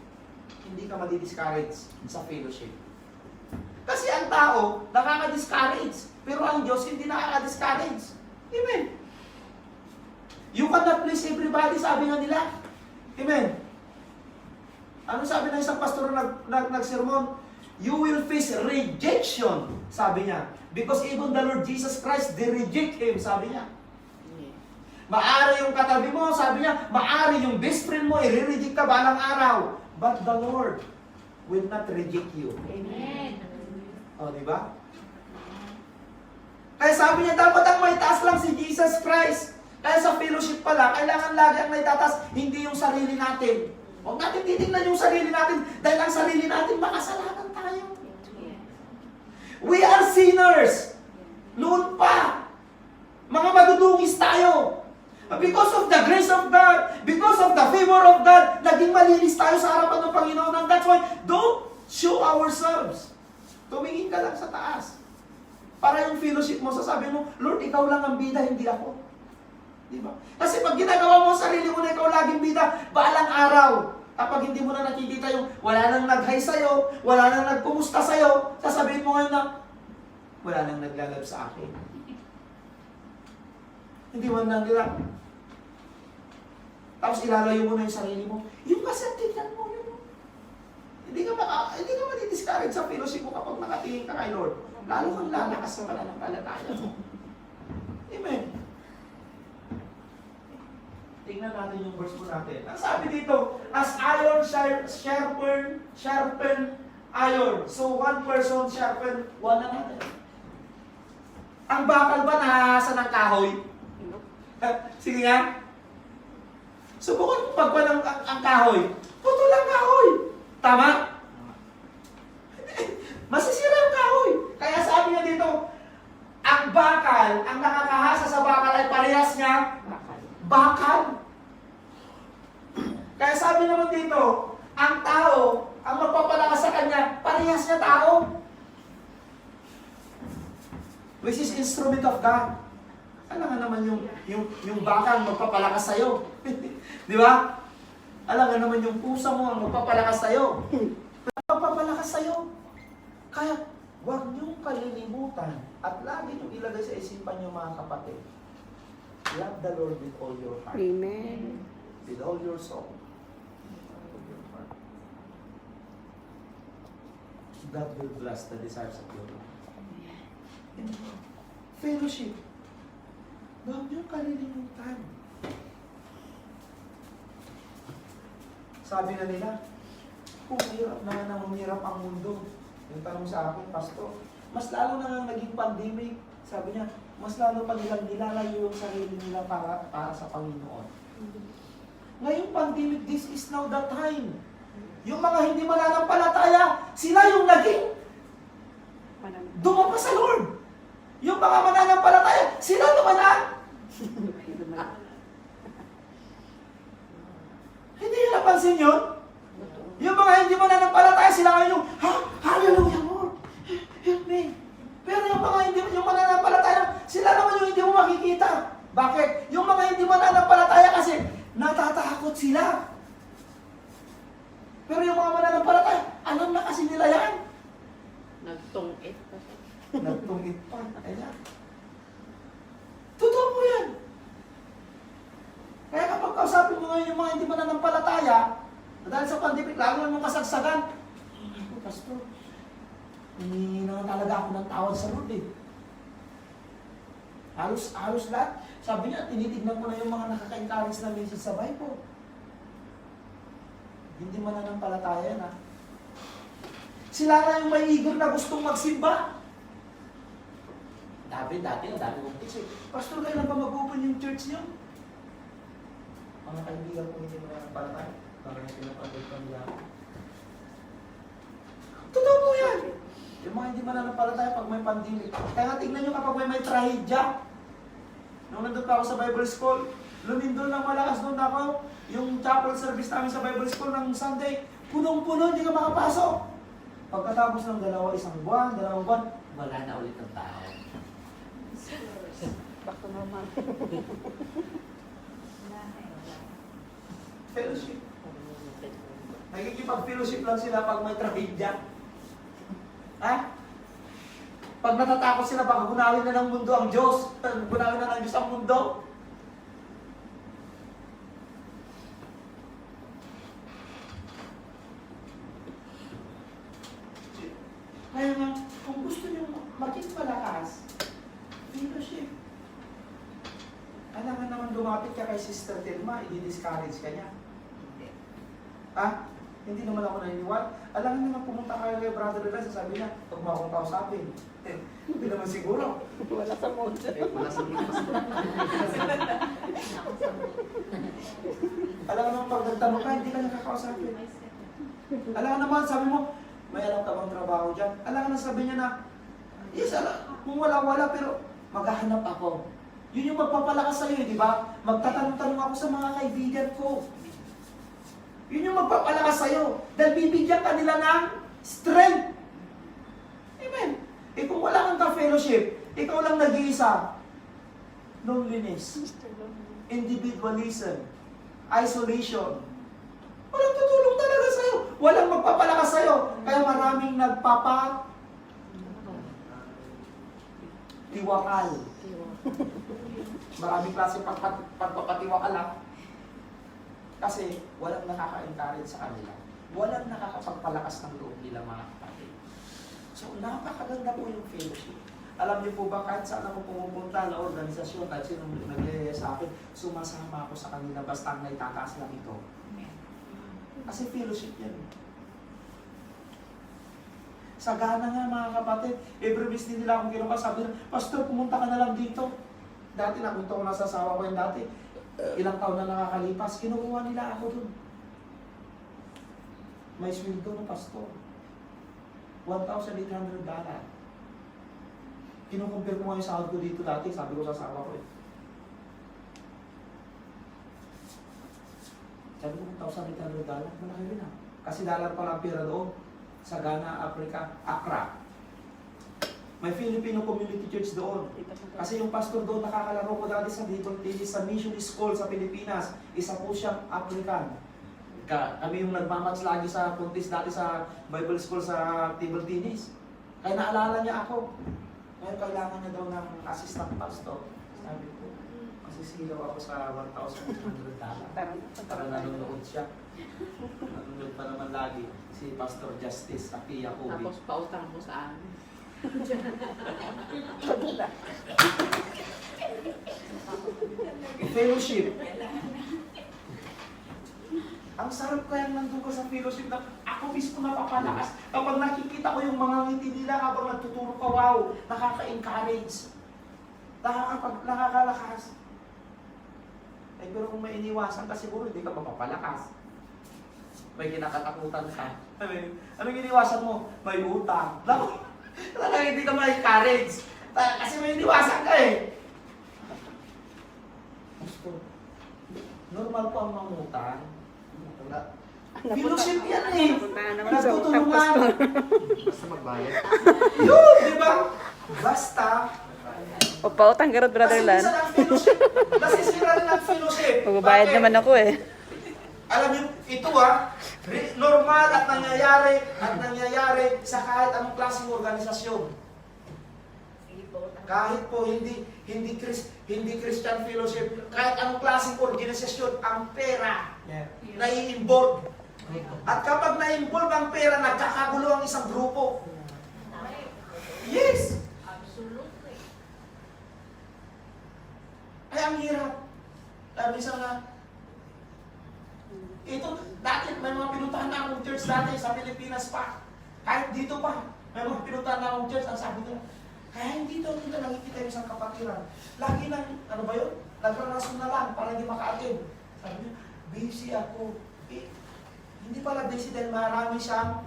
hindi ka madi-discourage sa fellowship. Kasi ang tao, nakaka-discourage. Pero ang Diyos, hindi nakaka-discourage. Amen. You cannot please everybody, sabi nga nila. Amen. Ano sabi ng isang pastor na nagsermon? You will face rejection, sabi niya. Because even the Lord Jesus Christ, they reject Him, sabi niya. Maari yung katabi mo, sabi niya, maari yung best friend mo, i-reject ka balang araw. But the Lord will not reject you. Amen. O, di ba? Kaya sabi niya, dapat ang may taas lang si Jesus Christ. Kaya sa fellowship pala, kailangan lagi ang may tatas, hindi yung sarili natin. Huwag natin titingnan yung sarili natin, dahil ang sarili natin, makasalanan tayo. We are sinners. Noon pa. Mga madudungis tayo. Because of the grace of God, because of the favor of God, naging malinis tayo sa harapan ng Panginoon. And that's why, don't show ourselves. Tumingin ka lang sa taas. Para yung fellowship mo, sasabihin mo, Lord, ikaw lang ang bida, hindi ako. Diba? Kasi pag ginagawa mo sa sarili mo na ikaw laging bida, balang araw, kapag hindi mo na nakikita yung wala nang nag-hi sa'yo, wala nang nagkumusta sa'yo, sasabihin mo ngayon na, wala nang naglalab sa akin. Hindi man lang nila. Tapos ilalayo mo na yung sarili mo. Yung kasi tignan mo yun. Hindi ka madi-discourage sa fellowship mo kapag nakatingin ka kay Lord. Lalo kang lalakas sa pananampalataya mo. Amen. Tingnan natin yung verse po natin. Ang sabi dito, as iron sharpen iron. So one person sharpen one another. Ang bakal ba nahasa ng kahoy? Sige nga. Subukan mo pagpan ang kahoy. Putol ang kahoy. Tama? Masisira yung kahoy. Kaya sabi niya dito, ang bakal, ang nakakahasa sa bakal ay parehas niya bakal. Kaya sabi naman dito, ang tao, ang magpapalakas sa kanya, parehas niya tao. Which is instrument of God. Alam nga naman yung bakal magpapalakas sa'yo. Di ba? Alam nga naman yung pusa mo ang magpapalakas sa'yo. Magpapalakas sa'yo. Kaya, huwag niyong kalilimutan at lagi niyong ilagay sa isipan niyo mga kapatid. Love the Lord with all your heart. Amen. With all your soul. With your heart. God will bless the desires of your heart. And fellowship. Huwag niyong kalilimutan. Sabi na nila, hirap na hirap ang mundo. Yung tanong sa akin, Pastor, mas lalo na nga naging pandemic. Sabi niya, mas lalo pa nilang nilalayo yung sarili nila para sa Panginoon. Ngayong pandemic, this is now the time. Yung mga hindi mananampalataya, sila yung naging dumapa sa Lord. Yung mga mananampalataya, sila naman hindi nyo napansin yun? Yung mga hindi mananampalataya, sila ngayon yung, hallelujah Lord, help me. Pero yung mga yung mananampalataya, sila naman yung hindi mo makikita. Bakit? Yung mga hindi mananampalataya kasi natatakot sila. Pero yung mga mananampalataya, alam na kasi nila yan. Nagtungit pa. Nagtungit pa. Ayan. Totoo po yan. Kaya kapag kausapin mo ngayon yung mga hindi mananampalataya, dahil sa pandemic, lalo na yung kasagsagan, Pastor, hindi naman talaga ako ng tawad sa Lord eh. Halos lahat. Sabi niya, tinitignan ko na yung mga nakaka-encourage na message sa Bible. Hindi mananampalataya yan ha. Sila na yung may eager na gustong magsimba. Dati kong teach eh. Pastor, kailan ba mag-open yung church niyo? Mga kaibigan ko hindi mananampalataya. Parang pinapagod ko nila. Totoo po yan. Yung mga hindi mananampalataya pag may pandemic. Kaya nga tignan nyo kapag may trahedya. Nung nandun pa ako sa Bible School, lumindol ng malakas doon ako. Yung chapel service namin sa Bible School ng Sunday, punong-puno, hindi ka makapasok. Pagkatapos ng isang buwan, dalawang buwan, wala na ulit ang tao. Back to normal. Fellowship. Nagkikipag-fellowship lang sila pag may trahedya. Ha? Pag natatakot sila, baka gunawin na ng mundo ang Diyos. Gunawin na ng Diyos ang mundo. Kaya nga, kung gusto niyo maging malakas, fellowship. Kailangan naman lumapit ka kay Sister Telma, i-discourage ka niya. Ha? Hindi naman ako naniniwala. Alam naman pumunta kayo kay Brother Rela, sasabi niya, huwag mo akong kausapin. Hindi naman siguro. Wala sa mood. Wala sa mood. Alam naman pag nagtanong ka, hindi ka nakakausapin. Alam naman, sabi mo, may alam ka bang trabaho dyan? Alam na sabi niya na, yes, kung wala-wala, pero maghahanap ako. Yun yung magpapalakas sa'yo, di ba? Magtatanong-tanong ako sa mga kaibigan ko. Yun yung magpapalakas sa'yo. Dahil bibigyan ka nila ng strength. Amen. Eh kung wala kang ka-fellowship, ikaw lang nag-iisa. Loneliness. Individualism. Isolation. Walang tutulong talaga sa'yo. Walang magpapalakas sa'yo. Kaya maraming Tiwakal. Maraming klase pagpapatiwakal ha. Kasi walang nakaka-encourage sa kanila. Walang nakakapagpalakas ng loob nila mga kapatid. So napakaganda po yung fellowship. Alam niyo po ba, kahit saan ako pumupunta na organisasyon, kahit sino nagyayaya sa akin, sumasama ako sa kanila basta ang naitataas lang ito. Kasi fellowship yan. Sagana nga mga kapatid, every miss din nila akong ginawa, sabi nila, Pastor, pumunta ka na lang dito. Dati nakunto ko na sa asawa ko yan dati. Ilang taon na nakakalipas, kinukuha nila ako dun. May sweldo ng pastor. $1,800. Kinukumpir ko nga yung sahod ko dito dati, sabi ko sa asawa ko eh. Sabi ko, $1,800, malaki rin ah. Kasi dollar pa lang pera doon. Sa Ghana, Africa, Accra. May Filipino community church doon. Kasi yung pastor doon, nakakalaro ko dati sa sa mission school sa Pilipinas. Isa po siyang African. Kami yung nagmamatch lagi sa puntis dati sa Bible school sa table tennis. Kaya naalala niya ako. Ngayon kailangan niya daw ng assistant pastor. Sabi ko, masisilaw ako sa $1,800. Para nanonood siya. Nanonood pa naman lagi si Pastor Justice Tapia Kobe. Tapos pautang mo sa amin. Fellowship. Ang sarap kaya nandun ka sa fellowship na ako mismo napapalakas. Kapag nakikita ko yung mga ngiti nila habang nagtuturo ka, wow, nakaka-encourage. Nakakalakas. Eh, pero kung may iniwasan ka siguro, hindi ka mapapalakas. May kinakatakutan ka. Anong iniwasan mo? May utang. Talagang hindi ka ma-encourage. Kasi may iniwasan ka eh. Normal po ang mangutang. Fellowship yan eh. Nagtutulungan. Basta magbayad. Yun, di ba? Basta. O pautang garot, Brother Kasi Lan. minsan ang fellowship. Nasisira rin ang fellowship. Magbabayad Bakit? naman ako eh. Alam niyo, ito normal at nangyayari sa kahit anong klaseng organisasyon. Kahit po hindi Christian fellowship, kahit anong klaseng organisasyon, ang pera nai-involve. At kapag na-involve ang pera, nagkakagulo ang isang grupo. Yes! Ay, ang hirap. Minsan nga, ito, dati may mga pinuntahan na akong church dati sa Pilipinas pa. Kahit dito pa, may mga pinuntahan na akong church, ang sabi nila, kaya hindi daw nila nakikita yung isang kapatiran. Lagi nang, ano ba yun? Nagrarason na lang para hindi maka-attend. Sabi niya, busy ako. Eh, hindi pala busy dahil marami siyang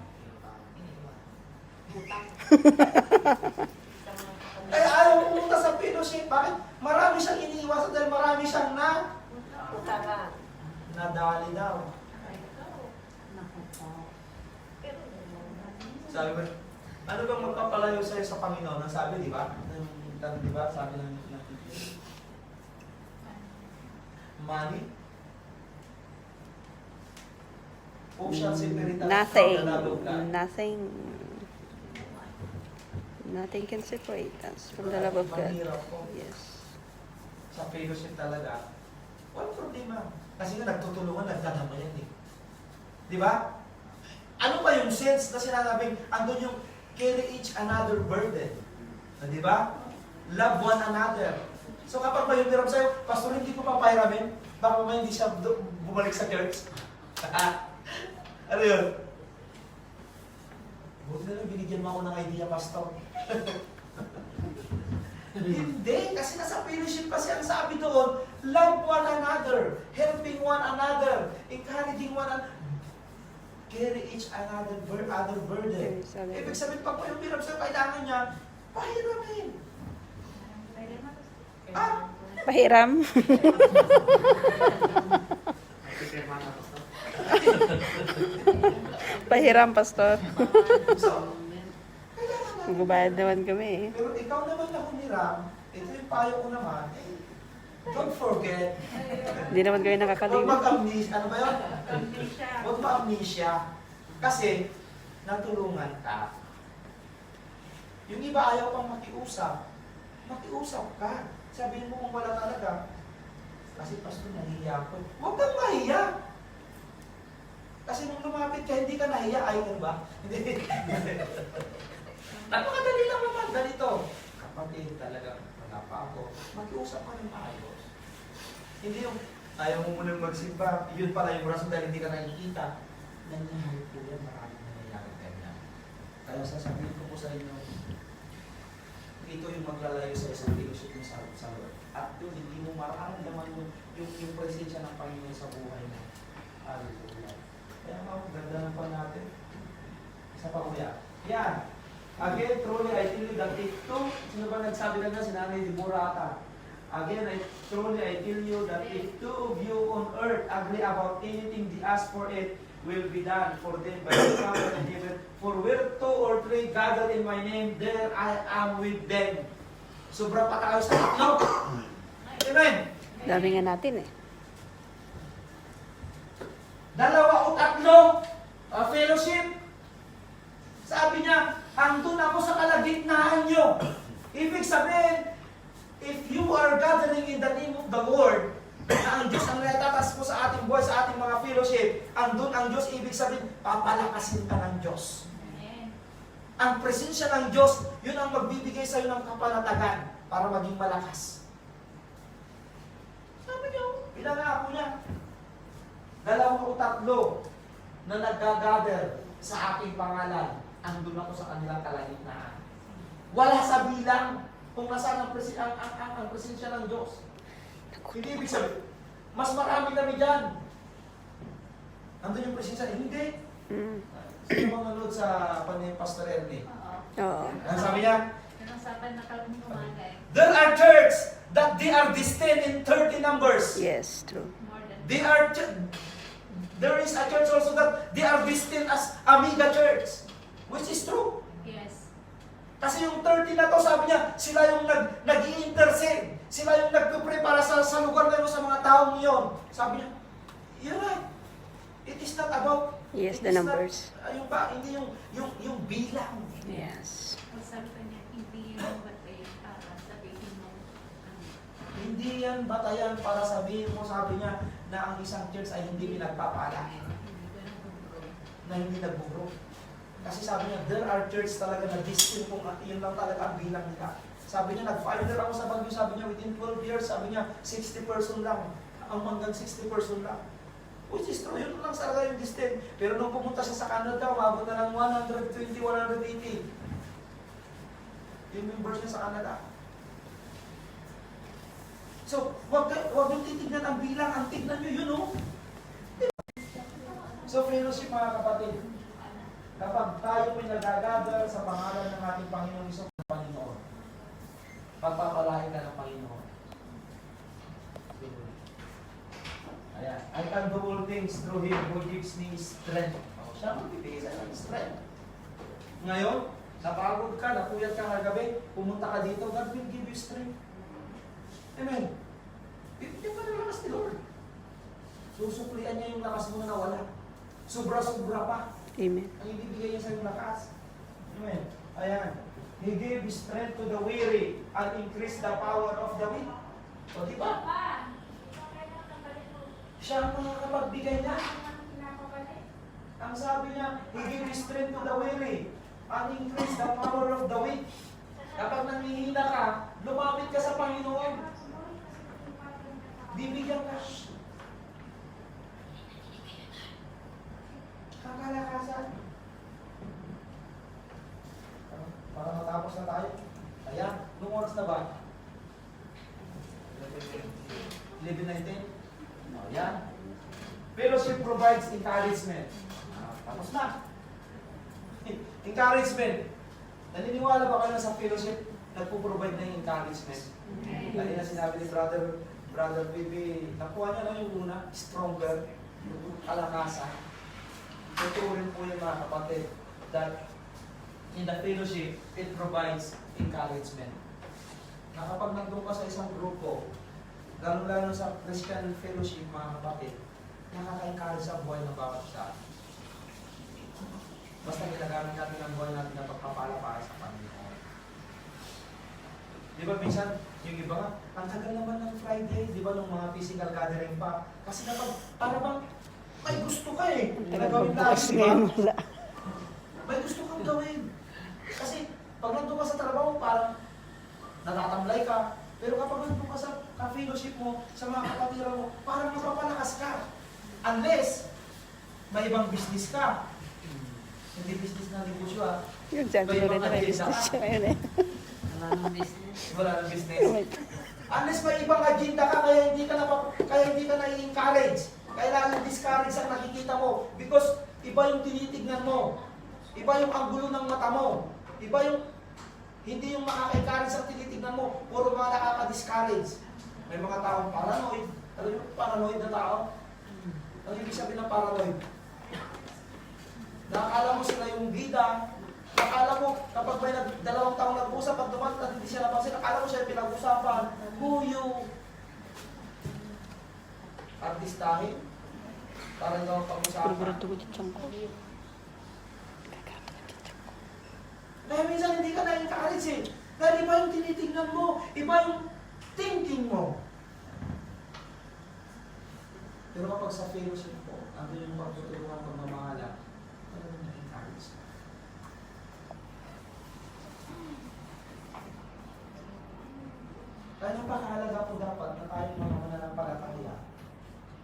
kaya ayaw pumunta sa fellowship. Bakit? Marami siyang iniiwasan dahil marami siyang nadali daw. Sabi mo, ano bang magpapalayo sa'yo sa Panginoon? Ang sabi, di ba? Di ba? Sabi ng money? Ocean separate Nothing. from the love of God. Nothing can separate us from the love of God. Mahirap po. Yes. Sa fellowship talaga, walang problema. Kasi nga nagtutulungan, nagdadama yan eh. Di ba? Ano ba yung sense na sinasabing andun yung carry each another burden? Di ba? Love one another. So kapag may humiram sa'yo, Pastor, hindi ko papahiramin. Baka may hindi siya bumalik sa church. Ano yun? Buti na lang, binigyan mo ako ng idea, Pastor. Hindi, kasi nasa fellowship kasi ang sabi doon, love one another, helping one another, encouraging one another, carry each other burden. Ibig sabihin, pag yung hirap sa kailangan niya, pahiramin. Pahiram. Pahiram, Pastor. So, Magbabayad naman kami eh. pero ikaw naman na humiram, ito yung payo ko naman, don't forget, Hindi naman kayo huwag nakakalimutan. mag-amnesia, ano ba yun? Huwag ma-amnesia. Kasi, natulungan ka. Yung iba ayaw pang makiusap. Makiusap ka. Sabihin mo kung wala talaga, kasi pastor, nahihiya ako. Huwag kang mahiya. Kasi nung lumapit ka, hindi ka nahiya. Ayaw ba? Hindi. Napakadali lang naman. Ganito. Kapatid, talagang wala pa ako. Makiusap ka ng maayos. Hindi yung ayaw mo munang magsimba. Yun pala yung rason dahil hindi ka nakikita. Nangyayari po yan. Maraming nangyayari ganyan. Kaya sasabihin ko po sa inyo, ito yung maglalayo sa isang fellowship mo sa Lord. At yun, hindi mo mararamdaman yung presensya ng Panginoon sa buhay mo. Hallelujah. Kaya ganda ng pa natin. Isa pa kuya. Yan. Again, truly, I tell you that if two, sino ba nagsabi na nga? Si Nanay Deborah ata. Again, truly, I tell you that if two of you on earth agree about anything they ask for it, will be done for them by the Father in heaven. For where 2 or 3 gather in my name, there I am with them. Sobra pa tayo sa tatlo. Amen. Dami nga natin eh. 2 o 3 fellowship. Sabi niya, andun ako sa kalagitnaan nyo. Ibig sabihin, if you are gathering in the name of the Lord, na ang Diyos ang natatas po sa ating buhay, sa ating mga fellowship, andun ang Diyos, ibig sabihin, papalakasin ka ng Diyos. Ang presensya ng Diyos, yun ang magbibigay sa iyo ng kapanatagan para maging malakas. Sabi niyo, pinangako niya, 2 o 3 na nag-gather sa aking pangalan, andun ako sa kanilang kalagitnaan. Wala sa bilang kung nasaan ang presensya ng Diyos. Hindi ibig sabihin, mas marami kami dyan. Nandun yung presensya, hindi. Sino bang nanood sa panay Pastor Ernie? Oo. Ano sabi niya? Pinag-usapan na kami umagay. There are churches that they are distinct in 30 numbers. Yes, true. More than There is a church also that they are distinct as Amiga Church. Which is true. yes. Kasi yung 30 na to, sabi niya, sila yung nag-i-intercede. Sila yung nagpipray para sa lugar na yun, sa mga taong yun. Sabi niya, you're right. It is not about... Yes, it the is numbers. Hindi yung bilang. Yes. Sabi pa niya, hindi yun batay para sabihin mo. Hindi yan batayan para sabihin mo, sabi niya, na ang isang church ay hindi pinagpapala. Na hindi nagbubro. Kasi sabi niya, there are church talaga na distinct kung yun lang talaga ang bilang nila. Sabi niya, nag-finder ako sa Baguio, sabi niya, within 12 years, sabi niya, 60 person lang. Ang hanggang 60 person lang. Which is true, yun lang talaga yung distinct. Pero nung pumunta siya sa Canada, umabot na ng 120, 180. Yung members niya sa Canada. So, wag yung titignan ang bilang, ang tignan nyo yun, oh. So, fellowship mga kapatid, kapag tayo may nagagather sa pangalan ng ating Panginoon Iso, Panginoon, pagpapalain ka ng Panginoon. Ayan. I can do all things through Him who gives me strength. Siya magbibigay sa ng strength. Ngayon, napagod ka, napuyat ka kagabi, pumunta ka dito, God will give you strength. Amen. Bibigyan ka ng lakas ni Lord. Susuklian niya yung lakas mo na nawala. Sobra-sobra pa. Amen. Ang ibibigay niya sa yung lakas. Amen. Ayan. He gave strength to the weary and increased the power of the weak. O diba? Siya ang makakapagbigay niya. Ang sabi niya, He gave strength to the weary and increased the power of the weak. Kapag nanghihina ka, lumapit ka sa Panginoon. Bibigyan ka. Kakalakasan. Para matapos na tayo. Ayan, nung oras na ba? 11:19? Ayan. Fellowship provides encouragement. Tapos na. Encouragement. Naniniwala ba kayo sa fellowship? Nagpo-provide na yung encouragement. Kanina sinabi ni Brother Bibi, nakuha niya lang yung una, stronger, kalakasan. Totoo rin po yung mga kapatid that in the fellowship, it provides encouragement. Na kapag nandun ka sa isang grupo, lalo-lalo sa Christian fellowship, mga kapatid, nakaka-encourage sa buhay ng bawat isa. Basta ginagamit natin ang buhay natin na pagpapala para sa Panginoon. Di ba minsan, yung iba nga, ang tagal naman ng Friday, di ba, nung mga physical gathering pa. Kasi dapat, para bang, may gusto ka eh. Nagawin tayo, Bukas di ba? ngayon wala. May gusto kang gawin. Kasi, pag nandun ka sa trabaho, parang natatamlay ka. Pero kapag nandun ka sa ka-fellowship mo, sa mga kapatiran mo, parang napapalakas ka. Unless, may ibang business ka. Hindi business na negosyo ah. Yung dyan, May siguro ibang na may agenda business ka. siya ngayon eh. Wala nang business. Wala nang business. Unless may ibang agenda ka, kaya hindi ka na-encourage. Kaya lalo discourage ang nakikita mo. Because iba yung tinitignan mo. Iba yung anggulo ng mata mo. Iba yung, hindi yung makaka-encourage ang tinitignan mo. Puro mga nakaka-discourage. May mga taong paranoid. Alam mo yung paranoid na tao? Ano yung ibig sabihin ng paranoid? Nakakala mo sila yung bida. Nakakala mo, kapag may dalawang taong nag-usap, pag dumaan at hindi siya napansin, nakakala mo siya yung pinag-usapan. Who you? Artistahin? Parang ikaw ang pag-usapan. Puro-puro ko dyan ko. Kaya minsan hindi ka na-encourage eh. Dahil iba yung tinitignan mo, iba yung thinking mo. Pero kapag sa fellowship po, ano yung pagtutulungan, pagmamahala, ano yung na-encourage ka? Kaya napakahalaga po dapat na tayong mga mananampalataya.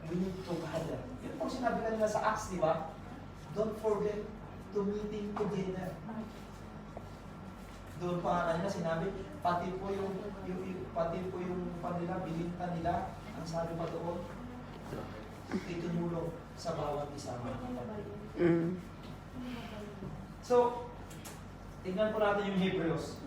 We need to gather. Yun po sinabi kanila sa Acts, di ba? Don't forget to meeting together. Doon pa nga kanina sinabi, pati po yung panila, bilinta nila, ang sabi pa doon, itunulong sa bawat isa mga kapatid. Mm. So, tignan po natin yung Hebrews.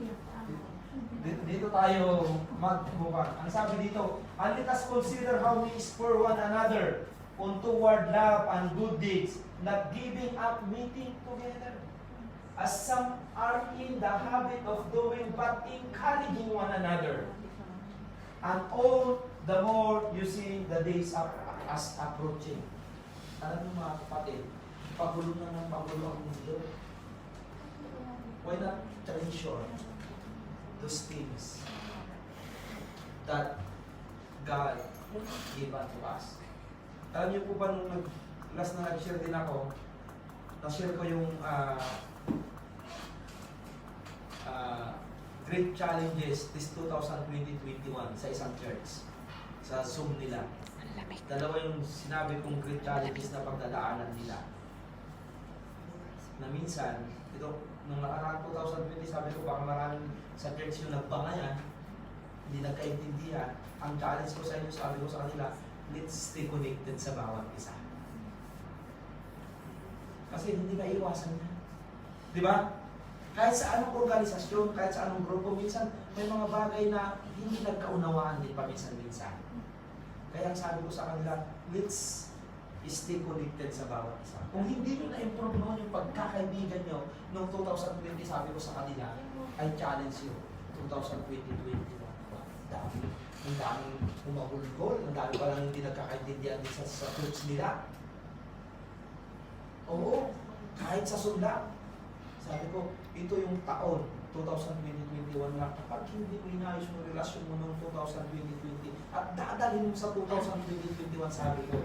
Dito tayo magbukan. Ang sabi dito, and let us consider how we spur one another on toward love and good deeds, not giving up meeting together, as some are in the habit of doing, but encouraging one another. And all the more you see the days as approaching. Alam mo mga kapatid, pagulo na ng pagulo ang mundo. Why not treasure those things that God gave unto us? Alam niyo po ba nung last na nag-share din ako, na-share ko yung great challenges this 2020-21 sa isang church, sa Zoom nila. Dalawa yung sinabi kong great challenges na pagdadaanan nila. Na minsan, ito, nung nakaraan 2020, sabi ko baka maraming sa church yung nagbangayan, hindi nagkaintindihan. Ang challenge ko sa inyo, sabi ko sa kanila, let's stay connected sa bawat isa. Kasi hindi maiwasan yan. Di ba? Kahit sa anong organisasyon, kahit sa anong grupo, minsan may mga bagay na hindi nagkaunawaan din paminsan-minsan. Kaya ang sabi ko sa kanila, let's stay connected sa bawat isa. Kung hindi nyo na-improve noon yung pagkakaibigan nyo noong 2020, sabi ko sa kanila, I challenge you, 2020-2021. Ang daming umagulgol, ang dami pa lang hindi nagkakaintindihan din sa church nila. Oo, kahit sa sundan. Sabi ko, ito yung taon, 2020-2021 na kapag hindi mo inayos yung relasyon mo noong 2020-2020 at dadalhin mo sa 2020-2021, sabi ko,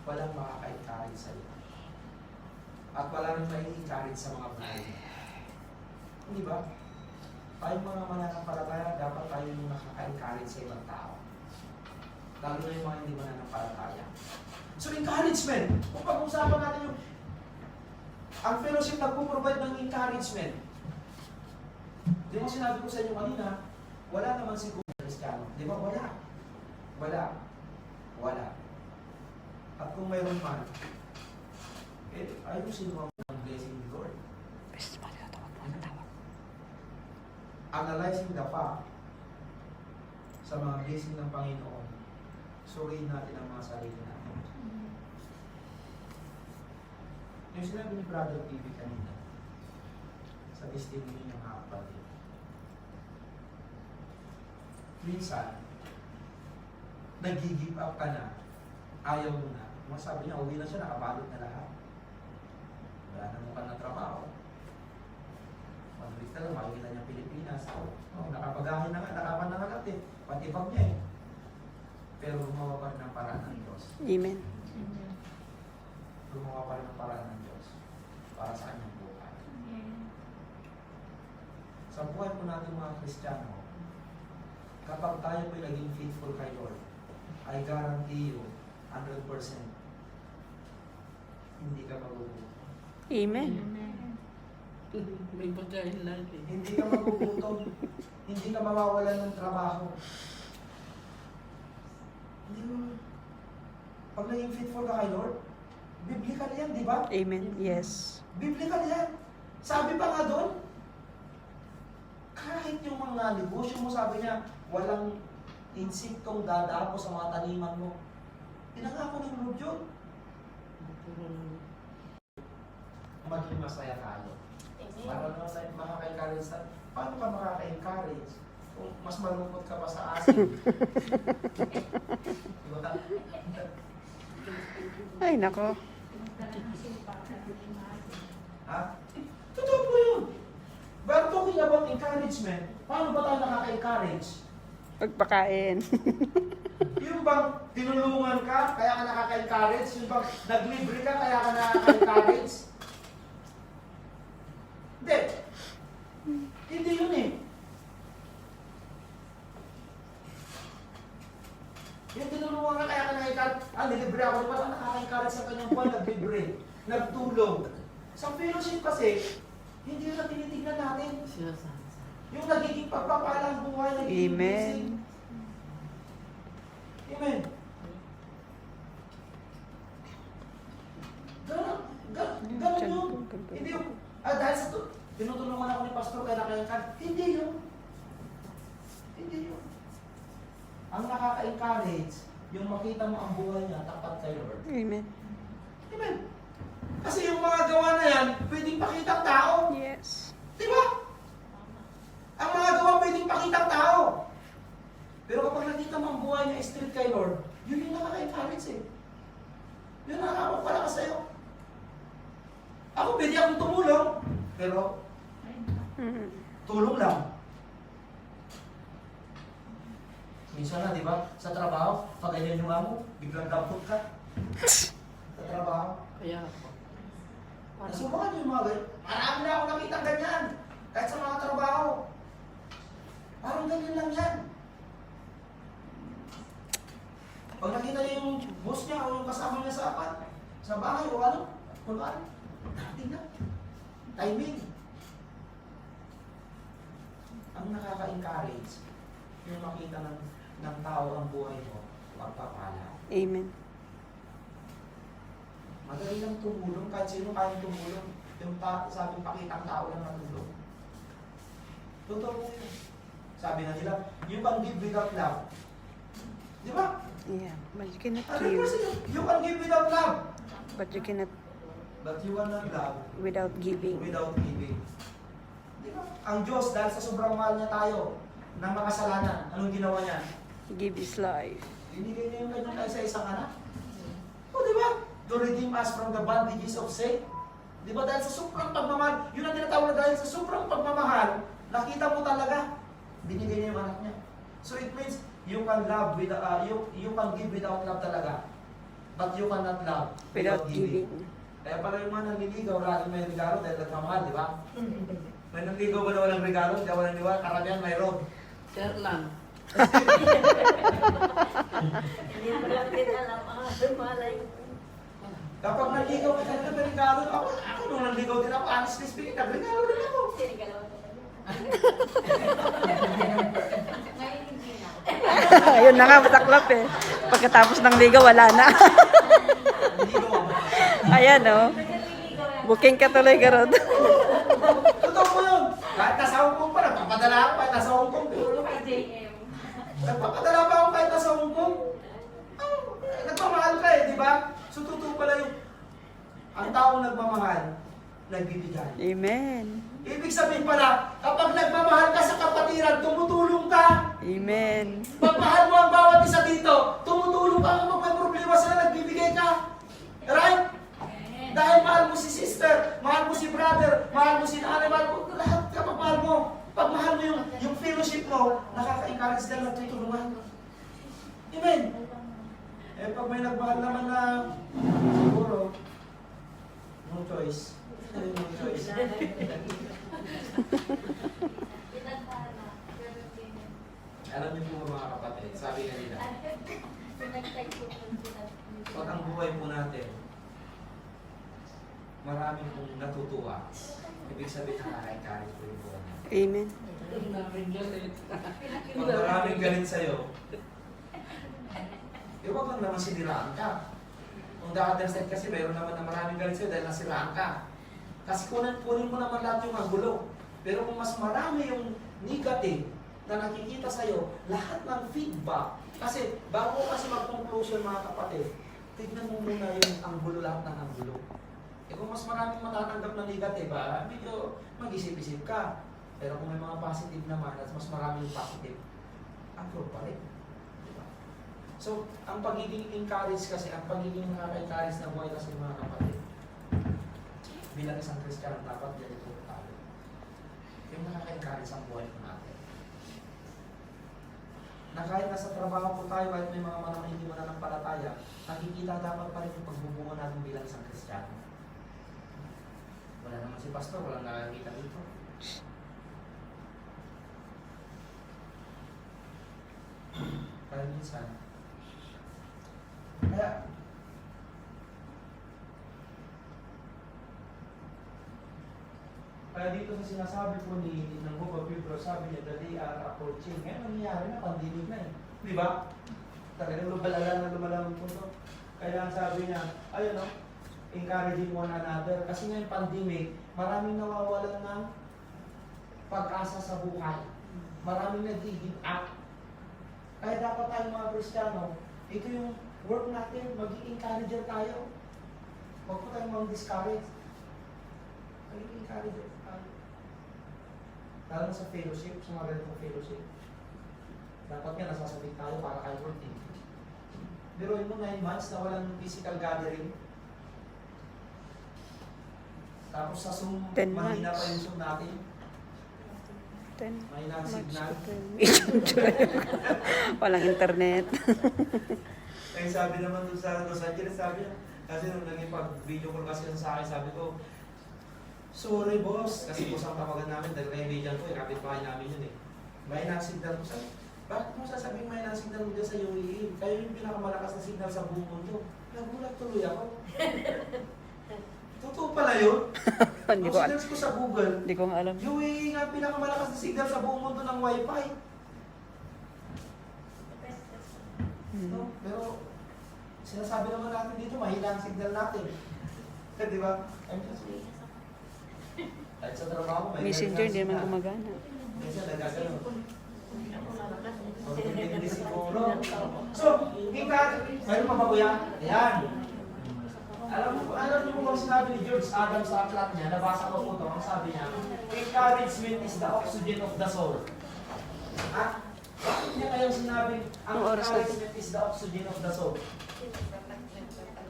walang makaka-encourage sa iyo. At wala rin mai-encourage sa mga buhay. Hindi ba? Tayong mga mananampalataya, dapat tayo yung nakaka-encourage sa ibang tao. Lalo na yung mga hindi mananampalataya. So, encouragement. Kung pag-usapan natin yung ang fellowship nagpo-provide ng encouragement. Di ba sinabi ko sa inyo kanina, wala naman siguro Kristiyano. Di ba? Wala. Wala. Wala. At kung mayroon man, ayusin mo ang blessing ni Lord. Analyzing the fact sa mga blessing ng Panginoon, suriin natin ang mga sarili natin. Yung sinabi ni Brother TV kanina, sa testimony ng mga kapatid. Minsan, nag-give up ka na, ayaw mo na. Masabi niya, uwi na siya, nakabalot na lahat. Wala na mukha na trabaho. pag-read ka lang, makikita niya Pilipinas. Nakapagahin na nga, nakapan na nga natin. Pati bag niya eh. Pero gumawa pa rin ng paraan ng Diyos. Amen. Gumawa pa rin ng paraan ng Diyos para sa kanyang buhay. Sa buhay po natin mga Kristiyano, kapag tayo po'y naging faithful kay Lord, I guarantee you, 100%, hindi ka magugutom. Amen. May pagkain lagi. Hindi ka magugutom. Hindi ka mawawalan ng trabaho. Hindi mo. Pag naging faithful ka kay Lord, biblical yan, di ba? Amen. Yes. Biblical yan. Sabi pa nga doon, kahit yung mga negosyo mo, sabi niya, walang insiktong dadapo sa mga taniman mo. Pinangako ng Lord yun. Maging masaya tayo. Para naman tayo makaka-encourage tayo. Paano ka makaka-encourage? Kung mas malungkot ka pa sa asin. Diba? Ay, nako. Ha? Totoo po yun. But talking about encouragement, paano ba tayo nakaka-encourage? Pagpakain. Yung bang tinulungan ka, kaya ka nakaka-encourage? Yung bang naglibre ka, kaya ka nakaka-encourage? Hindi. Hindi yun eh. Yung tinulungan ka, kaya ka nakaka-encourage. Nilibre ako. Diba nakaka-encourage sa kanyang buwan, naglibre. Nagtulong. Sa fellowship kasi, hindi na tinitignan natin. Yung nagiging pagpapalang buhay, nagiging blessing. Amen. Ganun yun. Hindi yung, dahil sa to, tinutulungan ako ni Pastor kaya nakaka-encourage. Hindi yun. Hindi yun. Ang nakaka-encourage, yung makita mo ang buhay niya, tapat kay Lord. Amen. Amen. Kasi yung mga gawa na yan, pwedeng pakitang tao. Yes. Di ba? Ang mga gawa pwedeng pakitang tao. Pero kapag nakita mo ang buhay niya straight kay Lord, yun yung nakaka-encourage eh. Yun nakakapagpalakas sa'yo. Ako pwede akong tumulong, pero tulong lang. Minsan na, di ba? Sa trabaho, pag ganyan yung amo, biglang dampot ka. Sa trabaho. Kaya Nasubukan niyo yung mga ganyan. Marami na ako nakita ganyan. Kahit sa mga trabaho. Parang ganyan lang yan. Pag nakita niyo yung boss niya o yung kasama niya sa bahay o ano, dating na. Timing. Ang nakaka-encourage, yung makita ng tao ang buhay mo, magpapala. Amen. Madali lang tumulong, kahit sino kayang tumulong. Yung sabing pakitang tao lang natulong. Totoo po yun. Sabi na nila, you can give without love. Di ba? Yeah. But you cannot 100% give. you can give without love. But you cannot But you cannot love without giving. without giving. Di ba? Ang Diyos, dahil sa sobrang mahal niya tayo, ng makasalanan, anong ginawa niya? Give His life. Binigay niya yung kanyang kaisa-isang anak. O, di ba? To redeem us from the bondages of sin. Di ba? Dahil sa sobrang pagmamahal, yun ang tinatawag na dahil sa sobrang pagmamahal, nakita mo talaga, binigay niya yung anak niya. So it means, you can love you can give without love talaga. But you cannot love Without giving. Kaya pala yung mga nanliligaw, lagi may regalo dahil nagmamahal, di ba? May nanligaw ba na walang regalo? Hindi ako nanligaw, karamihan mayroon. share lang. Hindi mo natin alam ang malay. Kapag nanligaw ka talaga may regalo, ako nung nanligaw din ako, honestly speaking, nagregalo rin ako. Ngayon hindi na. Ayun na nga, mataklap eh. Pagkatapos ng ligaw, wala na. Nanligaw ako. Ayan oh. Booking ka tuloy ka ron. Totoo po yun. Kahit nasa Hong Kong pa, nagpapadala ako kahit nasa Hong Kong. Nagpapadala pa ako kahit nasa Hong Kong. Nagmamahal ka eh, di ba? So totoo pala yung ang taong nagmamahal, nagbibigay. Amen. Ibig sabihin pala, kapag nagmamahal ka sa kapatiran, tumutulong ka. Amen. Pagmahal mo ang bawat isa dito, tumutulong ka. Kapag may problema sila, nagbibigay ka. Right? Dahil mahal mo si sister, mahal mo si brother, mahal mo si nanay, mahal mo lahat kapag pag may nagmahal naman na, siguro, no choice. No choice. Alam niyo po mga kapatid, sabi nga nila, pag ang buhay po natin, marami pong natutuwa, ibig sabihin nakaka-encourage po yung buhay natin. Amen. Pag maraming galit sa'yo, huwag lang naman siniraan ka. Kung the other side kasi, mayroon naman na maraming galit sa'yo dahil nasiraan ka. Kasi kunin mo naman lahat yung angulo. Pero kung mas marami yung negative na nakikita sa'yo, lahat ng feedback. Kasi bago kasi mag-conclusion mga kapatid, tignan mo muna yung angulo, lahat ng angulo. Eh kung mas maraming matatanggap na negative, medyo mag-isip-isip ka. Pero kung may mga positive naman at mas maraming positive, angulo pa rin. Diba? So, ang pagiging encourage kasi, ang pagiging nakaka-encourage na buhay kasi mga kapatid, bilang isang Kristiyano, dapat ganito tayo. Yung nakaka-encourage ang buhay po natin. Na kahit nasa trabaho po tayo, kahit may mga manang hindi mo na ng palataya, nakikita dapat pa rin yung pagbubunga natin bilang isang Kristiyano. Wala naman si pastor, walang nakakita dito. Kaya minsan, kaya dito sa sinasabi po ng Book of Hebrews, sabi niya, the day are approaching. Ngayon, nangyayari na, pandemic na eh. Di ba? Talagang lumalala na lumala ang punto. Kaya ang sabi niya, ayun o, encouraging one another. Kasi ngayon, pandemic, maraming nawawalan ng pag-asa sa buhay. Maraming nag-give up. Kaya dapat tayong mga Kristiyano, ito yung work natin, maging encourager tayo. Huwag po tayong mag-discourage. Maging encourager tayo. Lalo sa fellowship, sa mga ganitong fellowship. Dapat nga nasasabik tayo para kay Lord. Biruin mo 9 months na walang physical gathering. Tapos sa Zoom, 10 mahina months. pa yung Zoom natin. 10 Mahina ang signal. Walang internet. Eh sabi naman doon sa Los Angeles, sabi niya, kasi nung naging pag-video call kasi sa akin, sabi ko, sorry boss, kasi boss ang tawagan namin, dahil kaibigan ko, kapitbahay namin yun eh. May signal ko sa, bakit mo sasabing may signal mo dyan sa UAE? Kayo yung pinakamalakas na signal sa buong mundo. Nagulat tuloy ako. Totoo pala yun? Hindi Ang ko signals ko sa Google, Hindi ko nga alam. UAE nga pinakamalakas na signal sa buong mundo ng Wi-Fi. No? Pero sinasabi naman natin dito, mahina ang signal natin. Di ba? At sa trabaho, may Messenger, hindi naman gumagana. minsan nagagano. Hindi siguro. So, mayroon pa ba kuya? Ayan. Alam niyo po kung sinabi ni George Adams sa aklat niya, nabasa ko po ito, ang sabi niya, encouragement is the oxygen of the soul. Ha? Bakit niya kayong sinabi, ang Ang oras na- encouragement is the oxygen of the soul?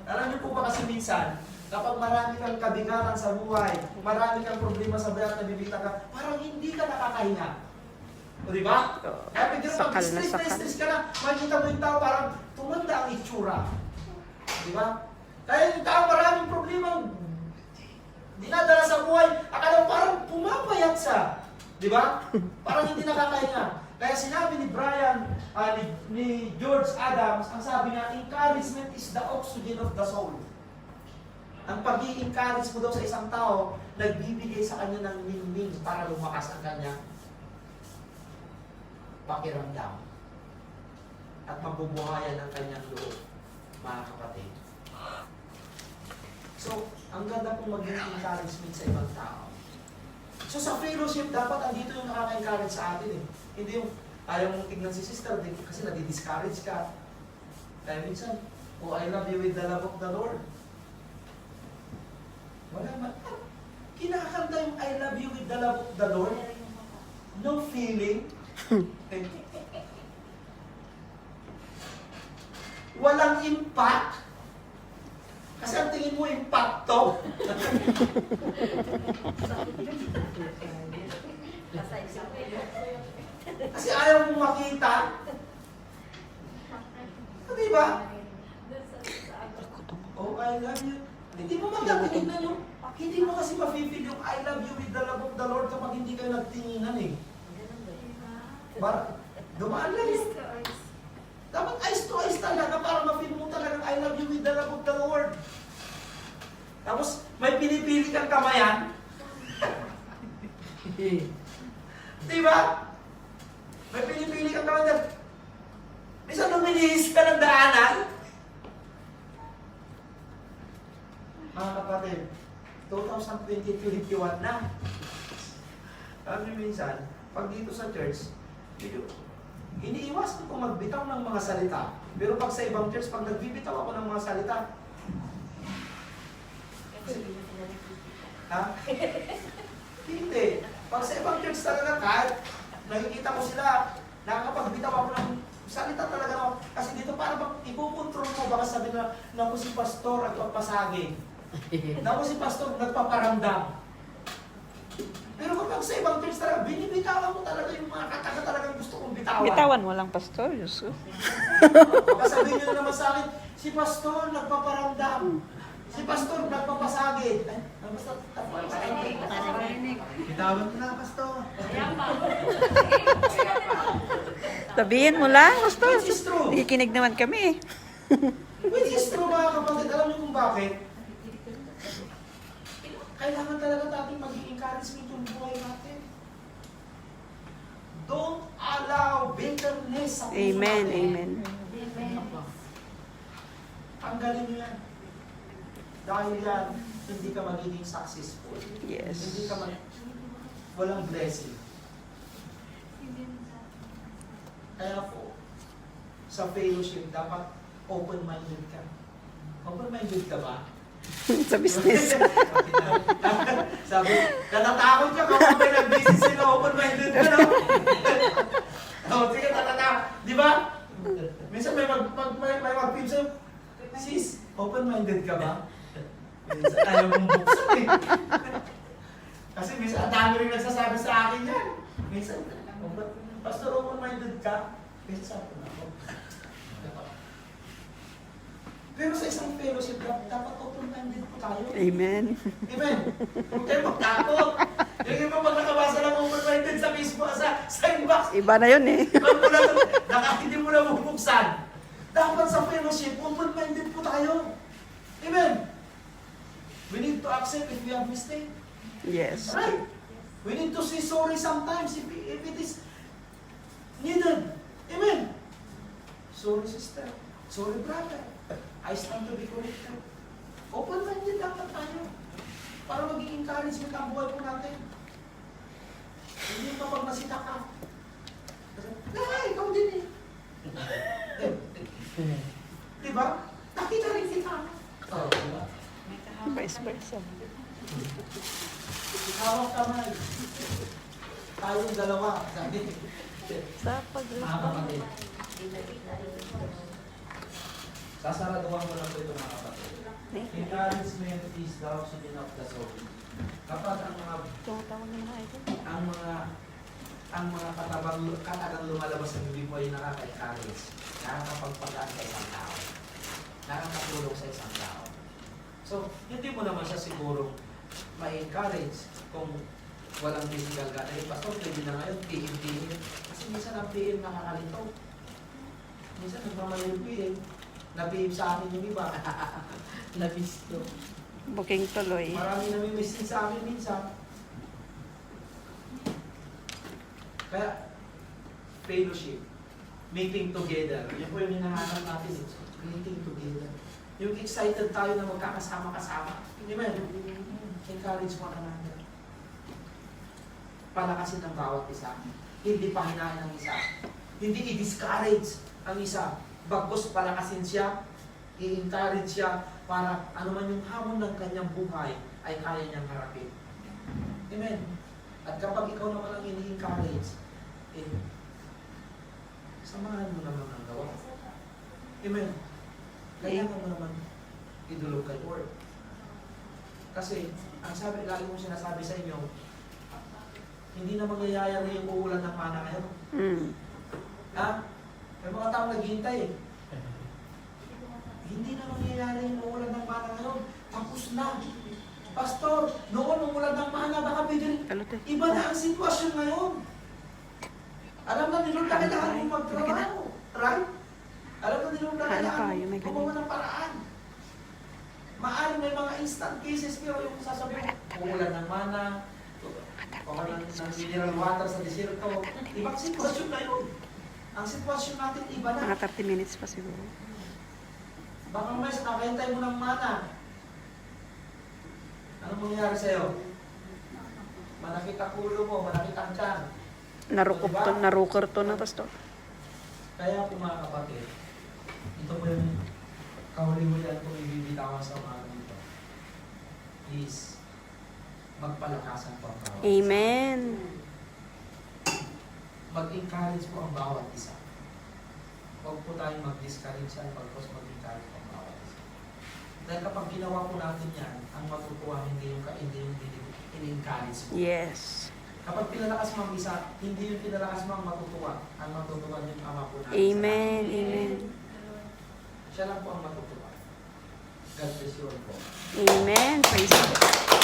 Alam niyo po ba kasi minsan, kapag marami kang kabigatan sa buhay, marami kang problema sa buhay at nabibita ka, parang hindi ka nakakahinga. O diba? Kaya bigyan mo, Sakal na sakal. stress ka na, makikita mo yung tao parang tumanda ang itsura. Diba? Kaya yung tao maraming problema, dinadala sa buhay, akala mo parang pumapayat siya. Diba? Parang hindi nakakahinga. Kaya sinabi ni Brian, ni George Adams, ang sabi niya, encouragement is the oxygen of the soul. Ang pag-i-encourage mo daw sa isang tao, nagbibigay sa kanya ng ningning para lumakas ang kanya pakiramdam at mabubuhayan ang kanyang loob, mga kapatid. So, ang ganda pong maging encouragement sa ibang tao. So, sa fellowship, dapat andito yung nakaka-encourage sa atin eh. Hindi yung ayaw mong tignan si sister kasi nadi-discourage ka. Kaya minsan, oh, I love you with the love of the Lord. Wala man. Kinakanta yung I love you with the love of the Lord. No feeling. Walang impact. Kasi ang tingin mo, impacto. Kasi ayaw mong makita. Di ba? I love you. Hindi mo magkatinignan yung, hindi mo kasi ma-feel yung I love you with the love of the Lord kapag hindi kayo nagtinginan eh. Dumaan lang yun. Dapat eyes to eyes talaga para ma-feel mo talagang I love you with the love of the Lord. Tapos, may pinipili kang kamayan. Diba? May pinipili kang kamayan. Minsan lumilihis ka ng daanan. Mga kapatid, 2020-21 na. Sabi minsan, pag dito sa church, iniiwasan ko magbitaw ng mga salita. Pero pag sa ibang church, pag nagbibitaw ako ng mga salita, ha? Hindi. Pag sa ibang church talaga, kahit nakikita ko sila, nakakapagbitaw ako ng salita talaga ako. Kasi dito para bang ipukontrol mo, baka sabi na, naku si pastor at papasagin. Naku si pastor nagpaparamdam. Pero kapag sa ibang church talaga, binibitawan mo talaga yung mga kata talagang gusto kong bitawan. Bitawan mo lang, Pastor. Diyos ko. Baka sabihin nyo naman sa akin, si pastor nagpaparamdam. Si pastor nagpapasagin. Ay, basta bitawan mo na, pastor. Sabihin mo lang, Pastor. Which is true. Nakikinig naman kami. Which is true, mga kapatid. Alam niyo kung bakit? Kailangan talaga natin maging encouragement yung buhay natin. Don't allow bitterness sa puso Amen, natin. amen. Tanggalin niyo yan. Dahil yan, hindi ka magiging successful. Yes. Hindi ka walang blessing. Kaya po, sa fellowship, dapat open-minded ka. Open-minded ka ba? Sa business. Sabi, natatakot ka kapag may nag-business sila, open-minded ka, no? Sige, natatakot. Di ba? Minsan may mag-pim sa'yo, sis, open-minded ka ba? Minsan ayaw mong buksan eh. Kasi minsan, ang dami rin nagsasabi sa akin yan. Minsan, pastor, open-minded ka? Minsan sabi ko na ako. Pero sa isang fellowship, dapat open-minded po tayo. Amen. Amen. Huwag tayo magtakot. Yung iba pag nakabasa ng open-minded sa Facebook, sa inbox, Iba na yun eh. hindi mo na bubuksan. Dapat sa fellowship, open-minded po tayo. Amen. We need to accept if we have mistake. Yes. Right? We need to say sorry sometimes if it is needed. Amen. Sorry sister. Sorry brother. I stand to be corrected. Open-minded dapat tayo. Para maging encouragement ang buhay po natin. Hindi kapag nasita ka. Ikaw din eh. Diba? Nakita rin kita. Oh, diba? Vice versa. Hawak kamay. Tayong dalawa. Sabi. Sa pag-report. Kapatid. Sasaraduhan ko lang po ito, mga kapatid. Encouragement is the oxygen of the soul. Kapag Tumatawag na mga ito. ang mga katagang lumalabas sa bibig mo ay nakaka-encourage, nakakapagpagaan sa isang tao, nakakatulong sa isang tao. So, hindi mo naman siya siguro ma-encourage kung walang physical gathering. Pastor, pwede na ngayon, PM. Kasi minsan ang PM nakakalito. Minsan nagmamayo yung PM. Na-PM sa akin yung iba. Na-miss to. Booking tuloy. Marami nami-miss din sa akin minsan. Kaya, fellowship, meeting together. Yan po yung hinahanap natin. Meeting together. Yung excited tayo na magkakasama-kasama. Amen. Encourage one another. Palakasin ang bawat isa. Hindi pahinahin ang isa. Hindi i-discourage ang isa. Bagkus palakasin siya, i-encourage siya para ano man yung hamon ng kanyang buhay ay kaya niyang harapin. Amen. At kapag ikaw naman ang ini-encourage, samahan mo naman ang gawa. Amen. Kailangan mo naman idulog kay Lord. Kasi, ang sabi, lagi mong sinasabi sa inyo, hindi na mangyayari yung uulan ng mana ngayon. Ha? May mga taong naghihintay eh. Hindi na mangyayari yung umulan ng mana ngayon. Tapos na. Pastor, noon umulan ng mana, baka pwede iba na ang sitwasyon ngayon. Alam na nila na kailangan mong magtrabaho. Right? Alam na nila na kailangan mong gumawa ng paraan. Maaring may mga instant cases, pero yung sasabihin, umulan ng mana, paman ng mineral water sa desierto, ibang sitwasyon na yun. Ang sitwasyon natin iba na. Mga 30 minutes pa siguro. Baka may nakahintay mo ng mana. Anong mangyayari sa'yo? Manakit ang ulo mo, manakit ang tiyan. Narukor to na, Pastor. Kaya po mga kapatid, ito po yung kahuli-hulihan kong ibibitawan sa mga dito. Please, magpalakasan po ang bawat isa. Amen. Mag-encourage po ang bawat isa. Huwag po tayong mag-discourage yan, pagkos mag-encourage po ang bawat isa. Dahil kapag ginawa po natin yan, ang matutuwa hindi yung in-encourage mo. Yes. Kapag pinalakas mo ang isa, hindi yung pinalakas mo ang matutuwa. Ang matutuwa yung Ama po natin. Amen. Amen. Siya lang po ang matutuwa. God bless you all po. Amen. Praise God.